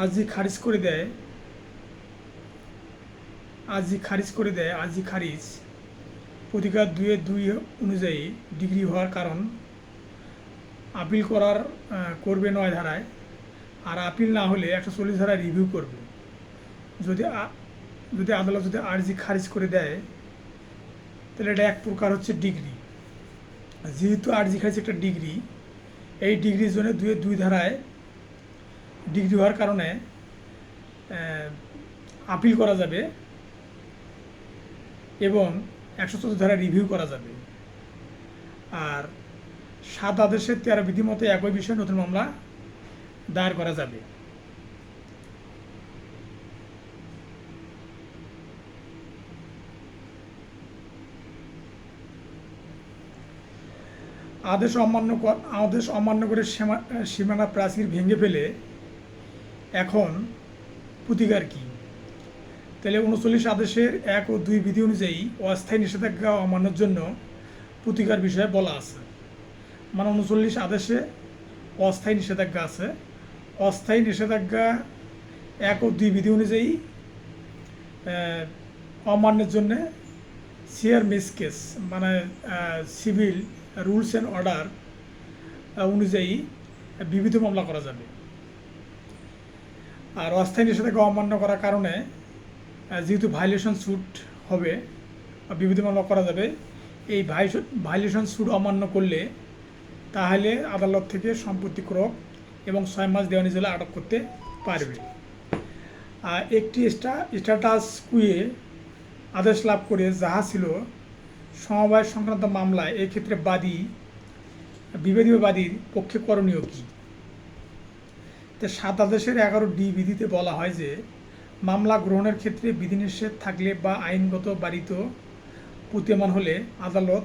আর্জি খারিজ করে দেয় আর্জি খারিজ প্রতিকার 2-2 অনুযায়ী ডিগ্রি হওয়ার কারণ আপিল করবে 9 ধারায়, আর আপিল না হলে 140 ধারায় রিভিউ করবে। যদি আদালত যদি আর্জি খারিজ করে দেয় তাহলে এটা এক প্রকার হচ্ছে ডিগ্রি। যেহেতু আর্জি খারিজ একটা ডিগ্রি, এই ডিগ্রির জন্য 2-2 ধারায় ডিগ্রি হওয়ার কারণে আপিল করা যাবে এবং 114 ধারায় রিভিউ করা যাবে। আর 7 আদেশের 13 বিধি মতে একই বিষয়ে নতুন মামলা দায়ের করা যাবে। আদেশ অমান্য করে সীমানা প্রাচীর ভেঙে ফেলে এখন প্রতিকার কি? তাহলে 39 আদেশের 1 ও 2 বিধি অনুযায়ী অস্থায়ী নিষেধাজ্ঞা অমান্যের জন্য প্রতিকার বিষয়ে বলা আছে। মানে 39 আদেশে অস্থায়ী নিষেধাজ্ঞা আছে। অস্থায়ী নিষেধাজ্ঞা 1 ও 2 বিধি অনুযায়ী অমান্যের জন্য সিআর মিস কেস মানে সিভিল রুলস অ্যান্ড অর্ডার অনুযায়ী বিবিধ মামলা করা যাবে। আর অস্থায়ী নিষেধাজ্ঞা অমান্য করার কারণে যেহেতু ভায়োলেশন স্যুট হবে, বিবিধ মামলা করা যাবে। এই ভায়োলেশন স্যুট অমান্য করলে তাহলে আদালত থেকে সম্পত্তি ক্রয় এবং 6 মাস দেওয়ানি জেলে আটক করতে পারবে। আর একটি স্ট্যাটাস কুয়ে আদেশ লাভ করে যাহা ছিল সমবায় সংক্রান্ত মামলায় এক্ষেত্রে বিবাদী বাদীর পক্ষে করণীয় কী? তো 7 আদেশের 11D বিধিতে বলা হয় যে মামলা গ্রহণের ক্ষেত্রে বিধিনিষেধ থাকলে বা আইনগত বারিত প্রতীয়মান হলে আদালত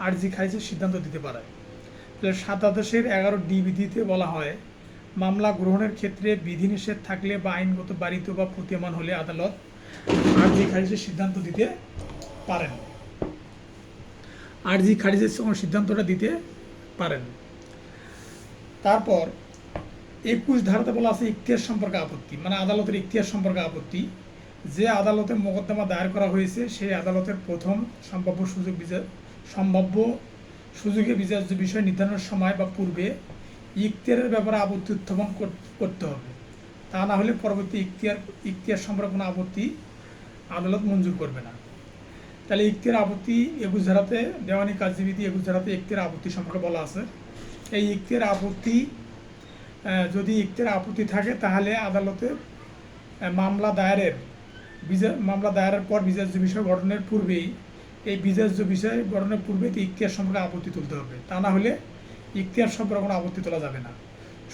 আর্জি খারিজের সিদ্ধান্ত দিতে পারে। তাহলে 7 আদেশের 11D বিধিতে বলা হয় মামলা গ্রহণের ক্ষেত্রে বিধিনিষেধ থাকলে বা আইনগত বারিত বা প্রতীয়মান হলে আদালত আর্জি খারিজের সিদ্ধান্ত দিতে পারেন। আর্জি খারিজের সিদ্ধান্তটা দিতে পারেন। তারপর 21 ধারাতে বলা আছে ইখতিয়ার সম্পর্কে আপত্তি, মানে আদালতের ইখতিয়ার সম্পর্কে আপত্তি। যে আদালতে মোকদ্দমা দায়ের করা হয়েছে সেই আদালতের প্রথম সম্ভাব্য সুযোগে বিচার্য বিষয় নির্ধারণের সময় বা পূর্বে ইখতিয়ারের ব্যাপারে আপত্তি উত্থাপন করতে হবে। তা না হলে পরবর্তী ইখতিয়ার সম্পর্কে কোনো আপত্তি আদালত মঞ্জুর করবে না। তাহলে ইখতিয়ার আপত্তি 21 ধারাতে, দেওয়ানি কার্যবিধি 21 ধারাতে ইখতিয়ার আপত্তি সম্পর্কে বলা আছে। এই ইখতিয়ার আপত্তি যদি ইখতিয়ার আপত্তি থাকে তাহলে আদালতে মামলা দায়েরের পর বিচার্য বিষয় গঠনের পূর্বেই ইখতিয়ার সম্পর্কে আপত্তি তুলতে হবে। তা না হলে ইখতিয়ার সম্পর্কে কোনো আপত্তি তোলা যাবে না।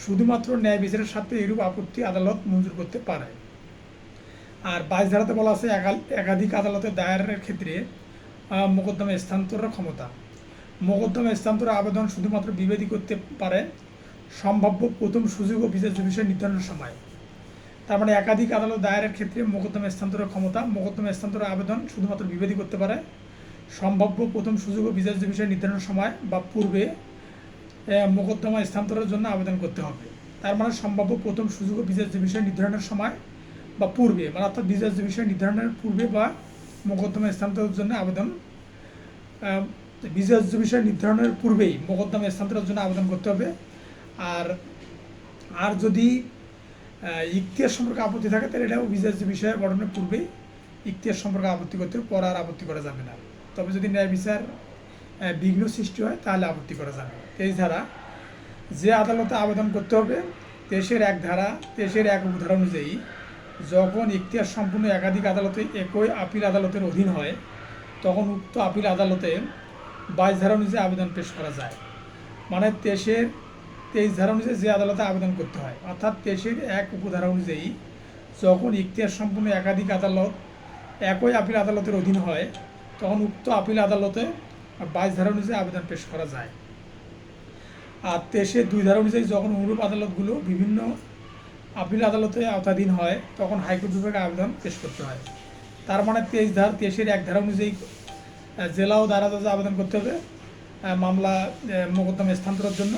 শুধুমাত্র ন্যায় বিচারের সাথে এরূপ আপত্তি আদালত মঞ্জুর করতে পারে। আর 22 ধারাতে বলা আছে একাধিক আদালতে দায়েরের ক্ষেত্রে মোকদ্দমা স্থানান্তরের ক্ষমতা। মোকদ্দমা স্থানান্তরের আবেদন শুধুমাত্র বিবাদী করতে পারে সম্ভাব্য প্রথম সুযোগ ও বিচার্য বিষয় নির্ধারণের সময়। তার মানে একাধিক আদালত দায়েরের ক্ষেত্রে মোকদ্দমা স্থানান্তরের ক্ষমতা, মোকদ্দমা স্থানান্তরের আবেদন শুধুমাত্র বিবাদী করতে পারে সম্ভাব্য প্রথম সুযোগ ও বিচার্য বিষয় নির্ধারণের সময় বা পূর্বে মোকদ্দমা স্থানান্তরের জন্য আবেদন করতে হবে। তার মানে সম্ভাব্য প্রথম সুযোগ ও বিচার্য বিষয় নির্ধারণের সময় বা পূর্বে, মানে অর্থাৎ বিচার্য বিষয় নির্ধারণের পূর্বে বা মোকদ্দমা স্থানান্তরের জন্য বিচার্য বিষয় নির্ধারণের পূর্বেই মোকদ্দমা স্থানান্তরের জন্য আবেদন করতে হবে। আর যদি ইখতিয়ার সম্পর্কে আপত্তি থাকে তাহলে এটাও বিচার্য বিষয় গঠনের পূর্বেই ইখতিয়ার সম্পর্কে আপত্তি করতে হবে, পরে আর আপত্তি করা যাবে না। তবে যদি ন্যায় বিচার বিঘ্ন সৃষ্টি হয় তাহলে আপত্তি করা যাবে। 23 ধারা, যে আদালতে আবেদন করতে হবে 23-1 ধারা অনুযায়ী যখন ইখতিয়ার সম্পূর্ণ একাধিক আদালতে একই আপিল আদালতের অধীন হয় তখন উক্ত আপিল আদালতে 22 ধারা অনুযায়ী আবেদন পেশ করা যায়। মানে 23 ধারা অনুযায়ী যে আদালতে আবেদন করতে হয়, অর্থাৎ 23-1 উপধারা অনুযায়ী যখন ইখতিয়ার সম্পূর্ণ একাধিক আদালত একই আপিল আদালতের অধীন হয় তখন উক্ত আপিল আদালতে 22 ধারা অনুযায়ী আবেদন পেশ করা যায়। আর 23-2 ধারা অনুযায়ী যখন অনুরূপ আদালতগুলো বিভিন্ন আপিল আদালতে আওতাধীন হয় তখন হাইকোর্ট বিভাগে আবেদন পেশ করতে হয়। তার মানে 23-1 ধারা অনুযায়ী জেলা ও দায়রা জজে আবেদন করতে হবে মামলা মোকদ্দমা স্থানান্তরের জন্য।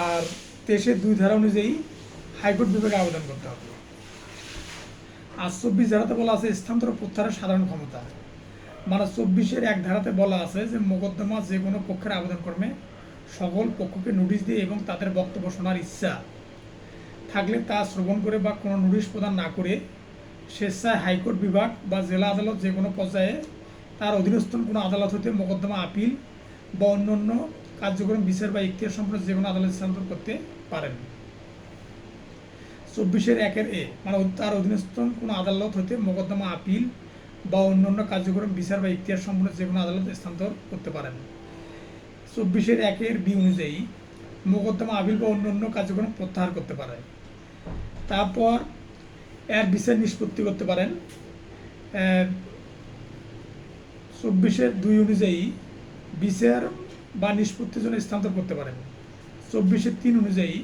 আর 23-2 ধারা অনুযায়ী হাইকোর্ট বিভাগে আবেদন করতে হবে। আর 24 ধারাতে বলা আছে স্থানান্তর প্রত্যাহারের সাধারণ ক্ষমতা, মানে 24-এর 1 ধারাতে বলা আছে যে মোকদ্দমা যে কোনো পক্ষের আবেদন কর্মে সকল পক্ষকে নোটিশ দিয়ে এবং তাদের বক্তব্য শোনার ইচ্ছা থাকলে তা শ্রবণ করে বা কোনো নোটিশ প্রদান না করে স্বেচ্ছায় হাইকোর্ট বিভাগ বা জেলা আদালত যে কোনো পর্যায়ে তার অধীনস্থ কোনো আদালত হতে মোকদ্দমা আপিল বা অন্যান্য কার্যক্রম বিচার বা ইখতিয়ার সম্পন্ন যে কোনো আদালত স্থানান্তর করতে পারেন। 24-এর 1-এর এ, মানে তার অধীনস্থ কোনো আদালত হতে মোকদ্দমা আপিল বা অন্যান্য কার্যক্রম বিচার বা ইখতিয়ার সম্পন্ন যে কোনো আদালত স্থানান্তর করতে পারেন। 24-এর 1-এর বি অনুযায়ী মোকদ্দমা আপিল বা অন্যান্য কার্যক্রম প্রত্যাহার করতে পারে। তারপর এর বিচার নিষ্পত্তি করতে পারেন। 24-এর 2 অনুযায়ী বিচার বা নিষ্পত্তির জন্য স্থানান্তর করতে পারেন। 24-এর 3 অনুযায়ী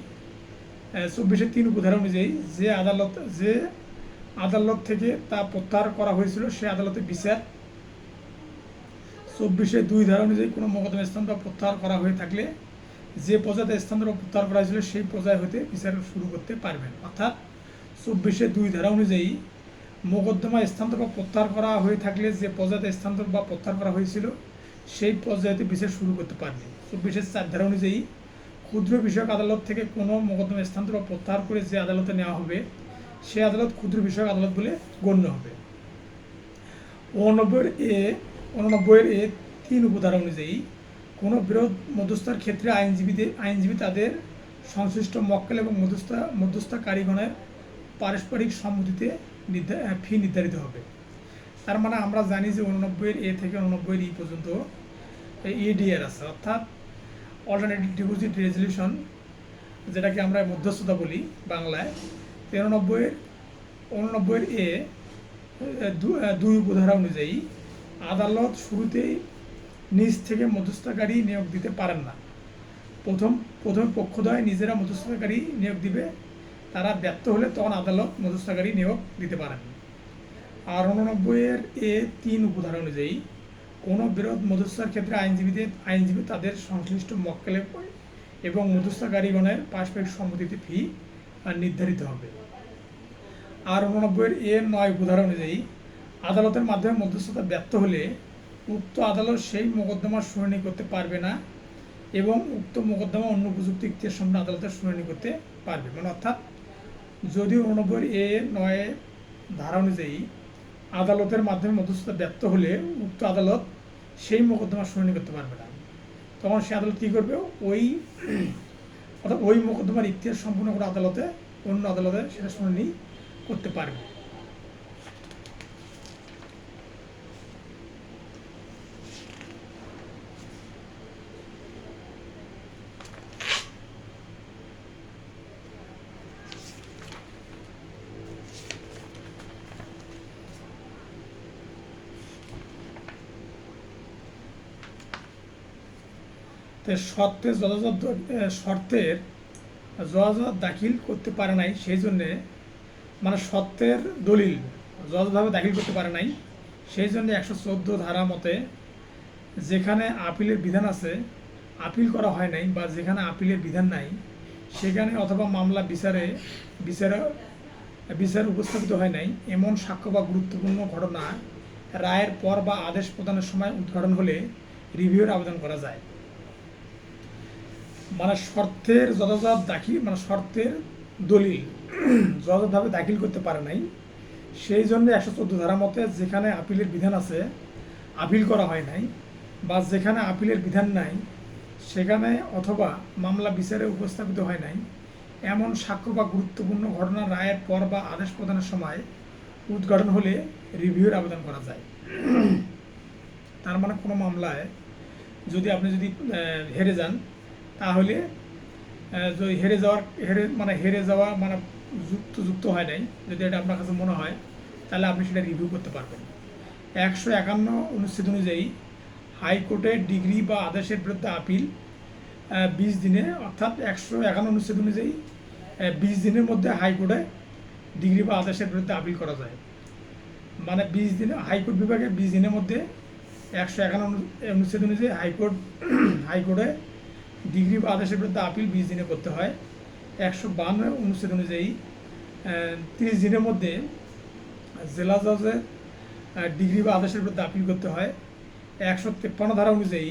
24-এর 3 উপধারা অনুযায়ী যে আদালত থেকে তা প্রত্যাহার করা হয়েছিল সে আদালতে বিচার। 24-এর 2 ধারা অনুযায়ী কোনো মোকদ্দমা স্থানান্তর প্রত্যাহার করা হয়ে থাকলে যে পর্যায়ে স্থানান্তর প্রত্যাহার করা হয়েছিল সেই পর্যায় হতে বিচার শুরু করতে পারবেন। অর্থাৎ 24-এর 2 ধারা অনুযায়ী মোকদ্দমা স্থানান্তর বা প্রত্যাহার করা হয়ে থাকলে যে পর্যায়ে স্থানান্তর বা প্রত্যাহার করা হয়েছিল সেই পর্যায়ে বিচার শুরু করতে পারবে। 24-এর 4 ধারা অনুযায়ী ক্ষুদ্র বিষয়ক আদালত থেকে কোনো মোকদ্দমা স্থানান্তর বা প্রত্যাহার করে যে আদালতে নেওয়া হবে সে আদালত ক্ষুদ্র বিষয়ক আদালত বলে গণ্য হবে। 89-এর এ 3 উপধারা অনুযায়ী কোনো বিরোধ মধ্যস্থার ক্ষেত্রে আইনজীবী তাদের সংশ্লিষ্ট মক্কেল এবং মধ্যস্থকারীগণের পারস্পরিক সম্মতিতে ফি নির্ধারিত হবে। তার মানে আমরা জানি যে 89-এর এ থেকে 89-এর ই পর্যন্ত এডিআর আছে, অর্থাৎ অল্টারনেটিভ ডিপোজিট রেজলিউশন, যেটাকে আমরা মধ্যস্থতা বলি বাংলায়। 89-এর এ 2 উপধারা অনুযায়ী আদালত শুরুতেই নিজ থেকে মধ্যস্থতাকারী নিয়োগ দিতে পারেন না। প্রথমে পক্ষদ্বয় নিজেরা মধ্যস্থতাকারী নিয়োগ দিবে, তারা ব্যর্থ হলে তখন আদালত মধ্যস্থতাকারী নিয়োগ দিতে পারেন। আর 89-এর এ 3 উপধারা অনুযায়ী কোনো বিরোধ মধ্যস্থতার ক্ষেত্রে আইনজীবী তাদের সংশ্লিষ্ট মক্কেল এবং মধ্যস্থতাকারীগণের পারস্পরিক সম্মতিতে ফি নির্ধারিত হবে। আর 89-এর এ 9 উপধারা অনুযায়ী আদালতের মাধ্যমে মধ্যস্থতা ব্যর্থ হলে উক্ত আদালত সেই মোকদ্দমার শুনানি করতে পারবে না এবং উক্ত মোকদ্দমা অন্য উপযুক্ত ইখতিয়ার সম্পন্ন আদালতের শুনানি করতে পারবে। মানে অর্থাৎ যদি 89-এর এ 9 ধারা অনুযায়ী আদালতের মাধ্যমে মধ্যস্থতা ব্যর্থ হলে উক্ত আদালত সেই মোকদ্দমার শুনানি করতে পারবে না, তখন সে আদালত কী করবে, ওই মোকদ্দমার ইখতিয়ার সম্পূর্ণ করে অন্য আদালতে সেটা শুনানি করতে পারবে। শর্তের যথাযথ দাখিল করতে পারে নাই, সেই জন্যে মানে শর্তের দলিল যথাযথভাবে দাখিল করতে পারে নাই, সেই জন্য 114 ধারা মতে যেখানে আপিলের বিধান আছে আপিল করা হয় নাই বা যেখানে আপিলের বিধান নাই সেখানে অথবা মামলা বিচার উপস্থাপিত হয় নাই এমন সাক্ষ্য বা গুরুত্বপূর্ণ ঘটনা রায়ের পর বা আদেশ প্রদানের সময় উদ্ঘাটন হলে রিভিউর আবেদন করা যায়। মানে শর্তের দলিল যথাযথভাবে দাখিল করতে পারে নাই, সেই জন্য 114 ধারা মতে যেখানে আপিলের বিধান আছে আপিল করা হয় নাই বা যেখানে আপিলের বিধান নাই সেখানে অথবা মামলা বিচারে উপস্থাপিত হয় নাই এমন সাক্ষ্য বা গুরুত্বপূর্ণ ঘটনা রায়ের পর বা আদেশ প্রদানের সময় উদ্ঘাটন হলে রিভিউর আবেদন করা যায়। তার মানে কোনো মামলায় আপনি যদি হেরে যান তাহলে হেরে যাওয়া মানে যুক্ত হয় নাই, যদি এটা আপনার কাছে মনে হয় তাহলে আপনি সেটা রিভিউ করতে পারবেন। 151 অনুচ্ছেদ অনুযায়ী হাইকোর্টের ডিগ্রি বা আদেশের বিরুদ্ধে আপিল 20 দিনে, অর্থাৎ 151 অনুচ্ছেদ অনুযায়ী 20 দিনের মধ্যে হাইকোর্টে ডিগ্রি বা আদেশের বিরুদ্ধে আপিল করা যায়। মানে 20 দিনে হাইকোর্ট বিভাগে 20 দিনের মধ্যে 151 অনুচ্ছেদ অনুযায়ী হাইকোর্টে ডিগ্রি বা আদেশের বিরুদ্ধে আপিল 20 দিনে করতে হয়। 152 অনুচ্ছেদ অনুযায়ী 30 দিনের মধ্যে জেলা জজের ডিগ্রি বা আদেশের বিরুদ্ধে আপিল করতে হয়। 153 ধারা অনুযায়ী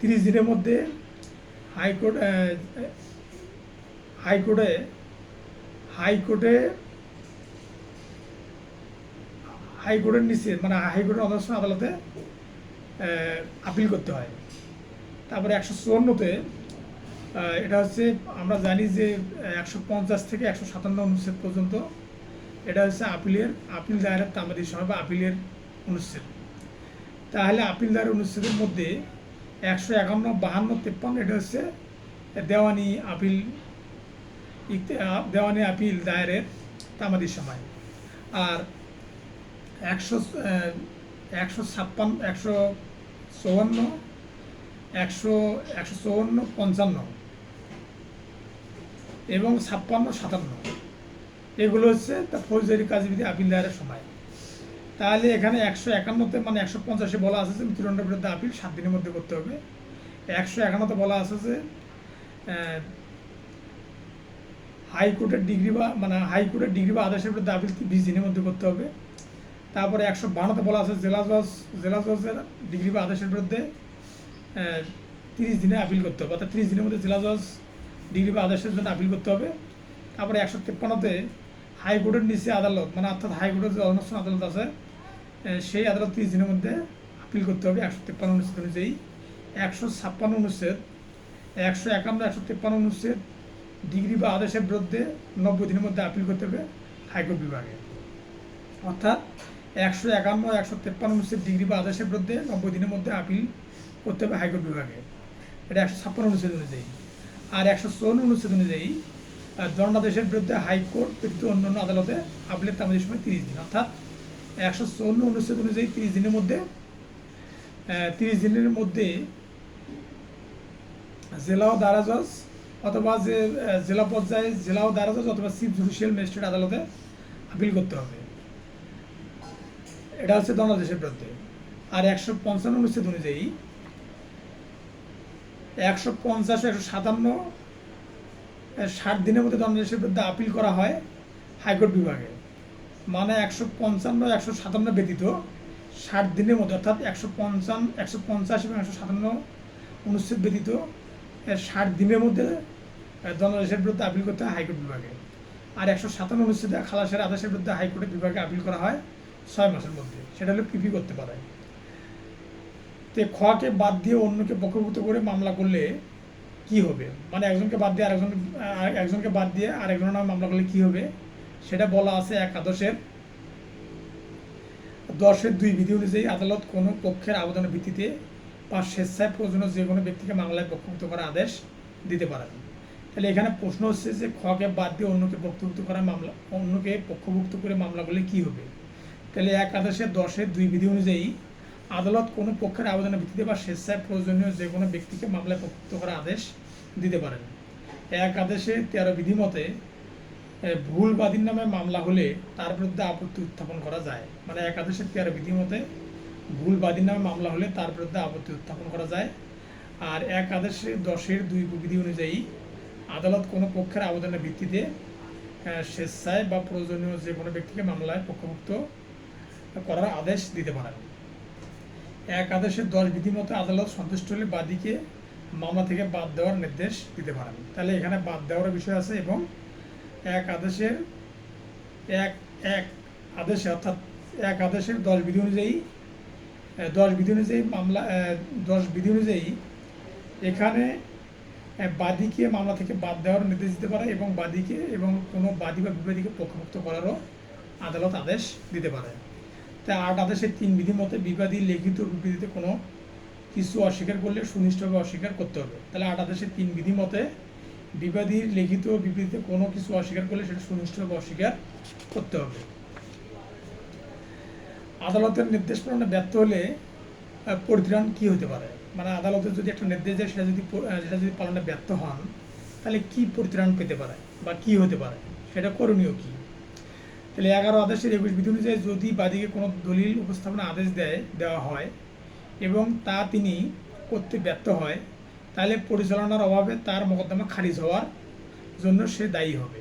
30 দিনের মধ্যে হাইকোর্ট হাইকোর্টে হাইকোর্টে হাইকোর্টের নিচে মানে হাইকোর্টের অধীনস্থ আদালতে আপিল করতে হয়। তারপরে 154তে এটা হচ্ছে আমরা জানি যে 150 থেকে 157 অনুচ্ছেদ পর্যন্ত এটা হচ্ছে আপিল দায়েরের তামাদি সময় বা আপিলের অনুচ্ছেদ। তাহলে আপিল দায়ের অনুচ্ছেদের মধ্যে 151, 52, 53 এটা হচ্ছে দেওয়ানি আপিল দায়েরের তামাদি সময়। আর 156, 154, 154, 55 এবং 56, 57 এগুলো হচ্ছে তা ফৌজদারি কাজবিধি আপিল দায়েরের সময়। তাহলে এখানে 151তে মানে 150-এ বলা আছে যে মৃত্যুদণ্ডের বিরুদ্ধে আপিল 7 দিনের মধ্যে করতে হবে। 151তে বলা আছে যে হাইকোর্টের ডিগ্রি বা আদেশের বিরুদ্ধে আপিল 20 দিনের মধ্যে করতে হবে। তারপরে 152তে বলা আছে জেলা জজের ডিগ্রি বা আদেশের বিরুদ্ধে 30 দিনে আপিল করতে হবে, অর্থাৎ 30 দিনের মধ্যে জেলা জজ ডিগ্রি বা আদেশের জন্য আপিল করতে হবে। তারপরে 153তে হাইকোর্টের নিচে আদালত মানে অর্থাৎ হাইকোর্টের যে অধীনস্থ আদালত আছে সেই আদালত 30 দিনের মধ্যে আপিল করতে হবে 153 অনুচ্ছেদ অনুযায়ী। 156 অনুচ্ছেদ, 151, 153 অনুচ্ছেদ ডিগ্রি বা আদেশের বিরুদ্ধে 90 দিনের মধ্যে আপিল করতে হবে হাইকোর্ট বিভাগে। অর্থাৎ 151, 153 অনুচ্ছেদ ডিগ্রি বা আদেশের বিরুদ্ধে 90 দিনের মধ্যে আপিল করতে হবে হাইকোর্ট বিভাগে। এটা 156 অনুচ্ছেদ অনুযায়ী। আর 154 অনুচ্ছেদ অনুযায়ী দণ্ডাদেশের বিরুদ্ধে হাইকোর্ট ব্যতীত অন্যান্য আদালতে আপিলের তামাদি সময় 30 দিন। অর্থাৎ 154 অনুচ্ছেদ অনুযায়ী 30 দিনের মধ্যে জেলা ও দায়রা জজ অথবা যে জেলা পর্যায়ে জেলা ও দায়রা জজ অথবা চিফ জুডিশিয়াল ম্যাজিস্ট্রেট আদালতে আপিল করতে হবে। এটা হচ্ছে দণ্ডাদেশের বিরুদ্ধে। আর 155 অনুচ্ছেদ অনুযায়ী 150, 157, 60 দিনের মধ্যে দণ্ডাদেশের বিরুদ্ধে আপিল করা হয় হাইকোর্ট বিভাগে। মানে 155, 157 ব্যতীত 60 দিনের মধ্যে অর্থাৎ 150 এবং 157 অনুচ্ছেদ ব্যতীত 60 দিনের মধ্যে দণ্ডাদেশের বিরুদ্ধে আপিল করতে হয় হাইকোর্ট বিভাগে। আর 157 অনুচ্ছেদে খালাসের আদেশের বিরুদ্ধে হাইকোর্টের বিভাগে আপিল করা হয় 6 মাসের মধ্যে। সেটা হলে পিপি করতে পারে। তো খকে বাদ দিয়ে অন্যকে পক্ষভুক্ত করে মামলা করলে কি হবে, মানে একজনকে বাদ দিয়ে আরেকজনের নামে মামলা করলে কি হবে সেটা বলা আছে একাদশের 10-2 বিধি অনুযায়ী আদালত কোনো পক্ষের আবেদনের ভিত্তিতে বা স্বেচ্ছায় প্রয়োজনীয় যে কোনো ব্যক্তিকে মামলায় পক্ষভুক্ত করার আদেশ দিতে পারেন। তাহলে এখানে প্রশ্ন হচ্ছে যে খকে বাদ দিয়ে অন্যকে পক্ষভুক্ত করে মামলা করলে কি হবে। তাহলে একাদশের 10-2 বিধি অনুযায়ী আদালত কোনো পক্ষের আবেদনের ভিত্তিতে বা স্বেচ্ছায় প্রয়োজনীয় যে কোনো ব্যক্তিকে মামলায় পক্ষভুক্ত করার আদেশ দিতে পারেন। একাদশে 13 বিধি মতে ভুল বাদীর নামে মামলা হলে তার বিরুদ্ধে আপত্তি উত্থাপন করা যায়। মানে একাদশের 13 বিধি মতে ভুল বাদীর নামে মামলা হলে তার বিরুদ্ধে আপত্তি উত্থাপন করা যায়। আর একাদশে 10-2 বিধি অনুযায়ী আদালত কোনো পক্ষের আবেদনের ভিত্তিতে স্বেচ্ছায় বা প্রয়োজনীয় যে কোনো ব্যক্তিকে মামলায় পক্ষভুক্ত করার আদেশ দিতে পারেন। একাদশের 10 বিধি মতে আদালত সন্তুষ্ট হলে বাদীকে মামলা থেকে বাদ দেওয়ার নির্দেশ দিতে পারেন। তাহলে এখানে বাদ দেওয়ার বিষয় আছে এবং এক আদেশের অর্থাৎ এক আদেশের 10 বিধি অনুযায়ী এখানে বাদীকে মামলা থেকে বাদ দেওয়ার নির্দেশ দিতে পারে এবং বাদীকে এবং কোনো বাদী বা বিবাদীকে পক্ষভুক্ত করারও আদালত আদেশ দিতে পারে। তাই 8 আদেশের 3 বিধি মতে বিবাদী লিখিত বিবৃতিতে কোনো কিছু অস্বীকার করলে সুনিষ্ঠভাবে অস্বীকার করতে হবে। তাহলে 8 আদেশের 3 বিধি মতে বিবাদীর লিখিত বিবৃতিতে কোনো কিছু অস্বীকার করলে সেটা সুনিষ্ঠভাবে অস্বীকার করতে হবে। আদালতের নির্দেশ পালনে ব্যর্থ হলে পরিত্রাণ কি হতে পারে, মানে আদালতের যদি একটা নির্দেশ দেয় সেটা যদি পালনে ব্যর্থ হন তাহলে কি পরিত্রাণ পেতে পারে বা কি হতে পারে, সেটা করণীয় কি। তাহলে 11 আদেশের 21 বিধি অনুযায়ী যদি বাদীকে কোনো দলিল উপস্থাপনা আদেশ দেওয়া হয় এবং তা তিনি করতে ব্যর্থ হয় তাহলে পরিচালনার অভাবে তার মোকদ্দমা খারিজ হওয়ার জন্য সে দায়ী হবে।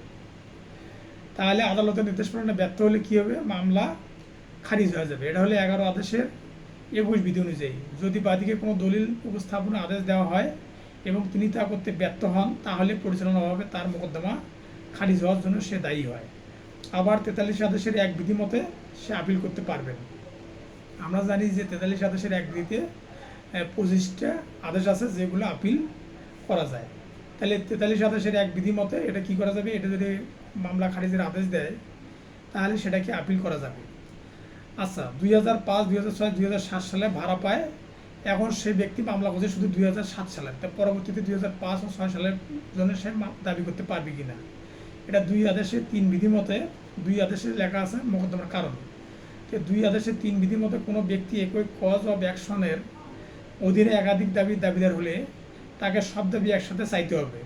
তাহলে আদালতের নির্দেশ পালনে ব্যর্থ হলে কী হবে? মামলা খারিজ হয়ে যাবে। এটা হলে 11 আদেশের 21 বিধি অনুযায়ী যদি বাদীকে কোনো দলিল উপস্থাপনের আদেশ দেওয়া হয় এবং তিনি তা করতে ব্যর্থ হন, তাহলে পরিচালনার অভাবে তার মোকদ্দমা খারিজ হওয়ার জন্য সে দায়ী হয়। আবার 43 আদেশের 1 বিধি মতে সে আপিল করতে পারবেন। আমরা জানি যে 43 আদেশের 1 বিধিতে 25টা আদেশ আছে যেগুলো আপিল করা যায়। তাহলে 43 আদেশের 1 বিধি মতে এটা কি করা যাবে? এটা যদি মামলা খারিজের আদেশ দেয় তাহলে সেটাকে আপিল করা যাবে। আচ্ছা, 2005, 2006, 2007 সালে ভাড়া পায়। এখন সেই ব্যক্তি মামলা করছে শুধু 2007 সালে। তা পরবর্তীতে 2005 ও 6 সালের জন্য সে দাবি করতে পারবে কিনা? এটা 2 আদেশের 3 বিধি মতে, 2 আদেশে লেখা আছে মোকদ্দমার কারণ। তো 2 আদেশের 3 বিধি মতে কোনো ব্যক্তি একই কজ অফ অ্যাকশনের অধীনে একাধিক দাবির দাবিদার হলে তাকে সব দাবি একসাথে চাইতে হবে।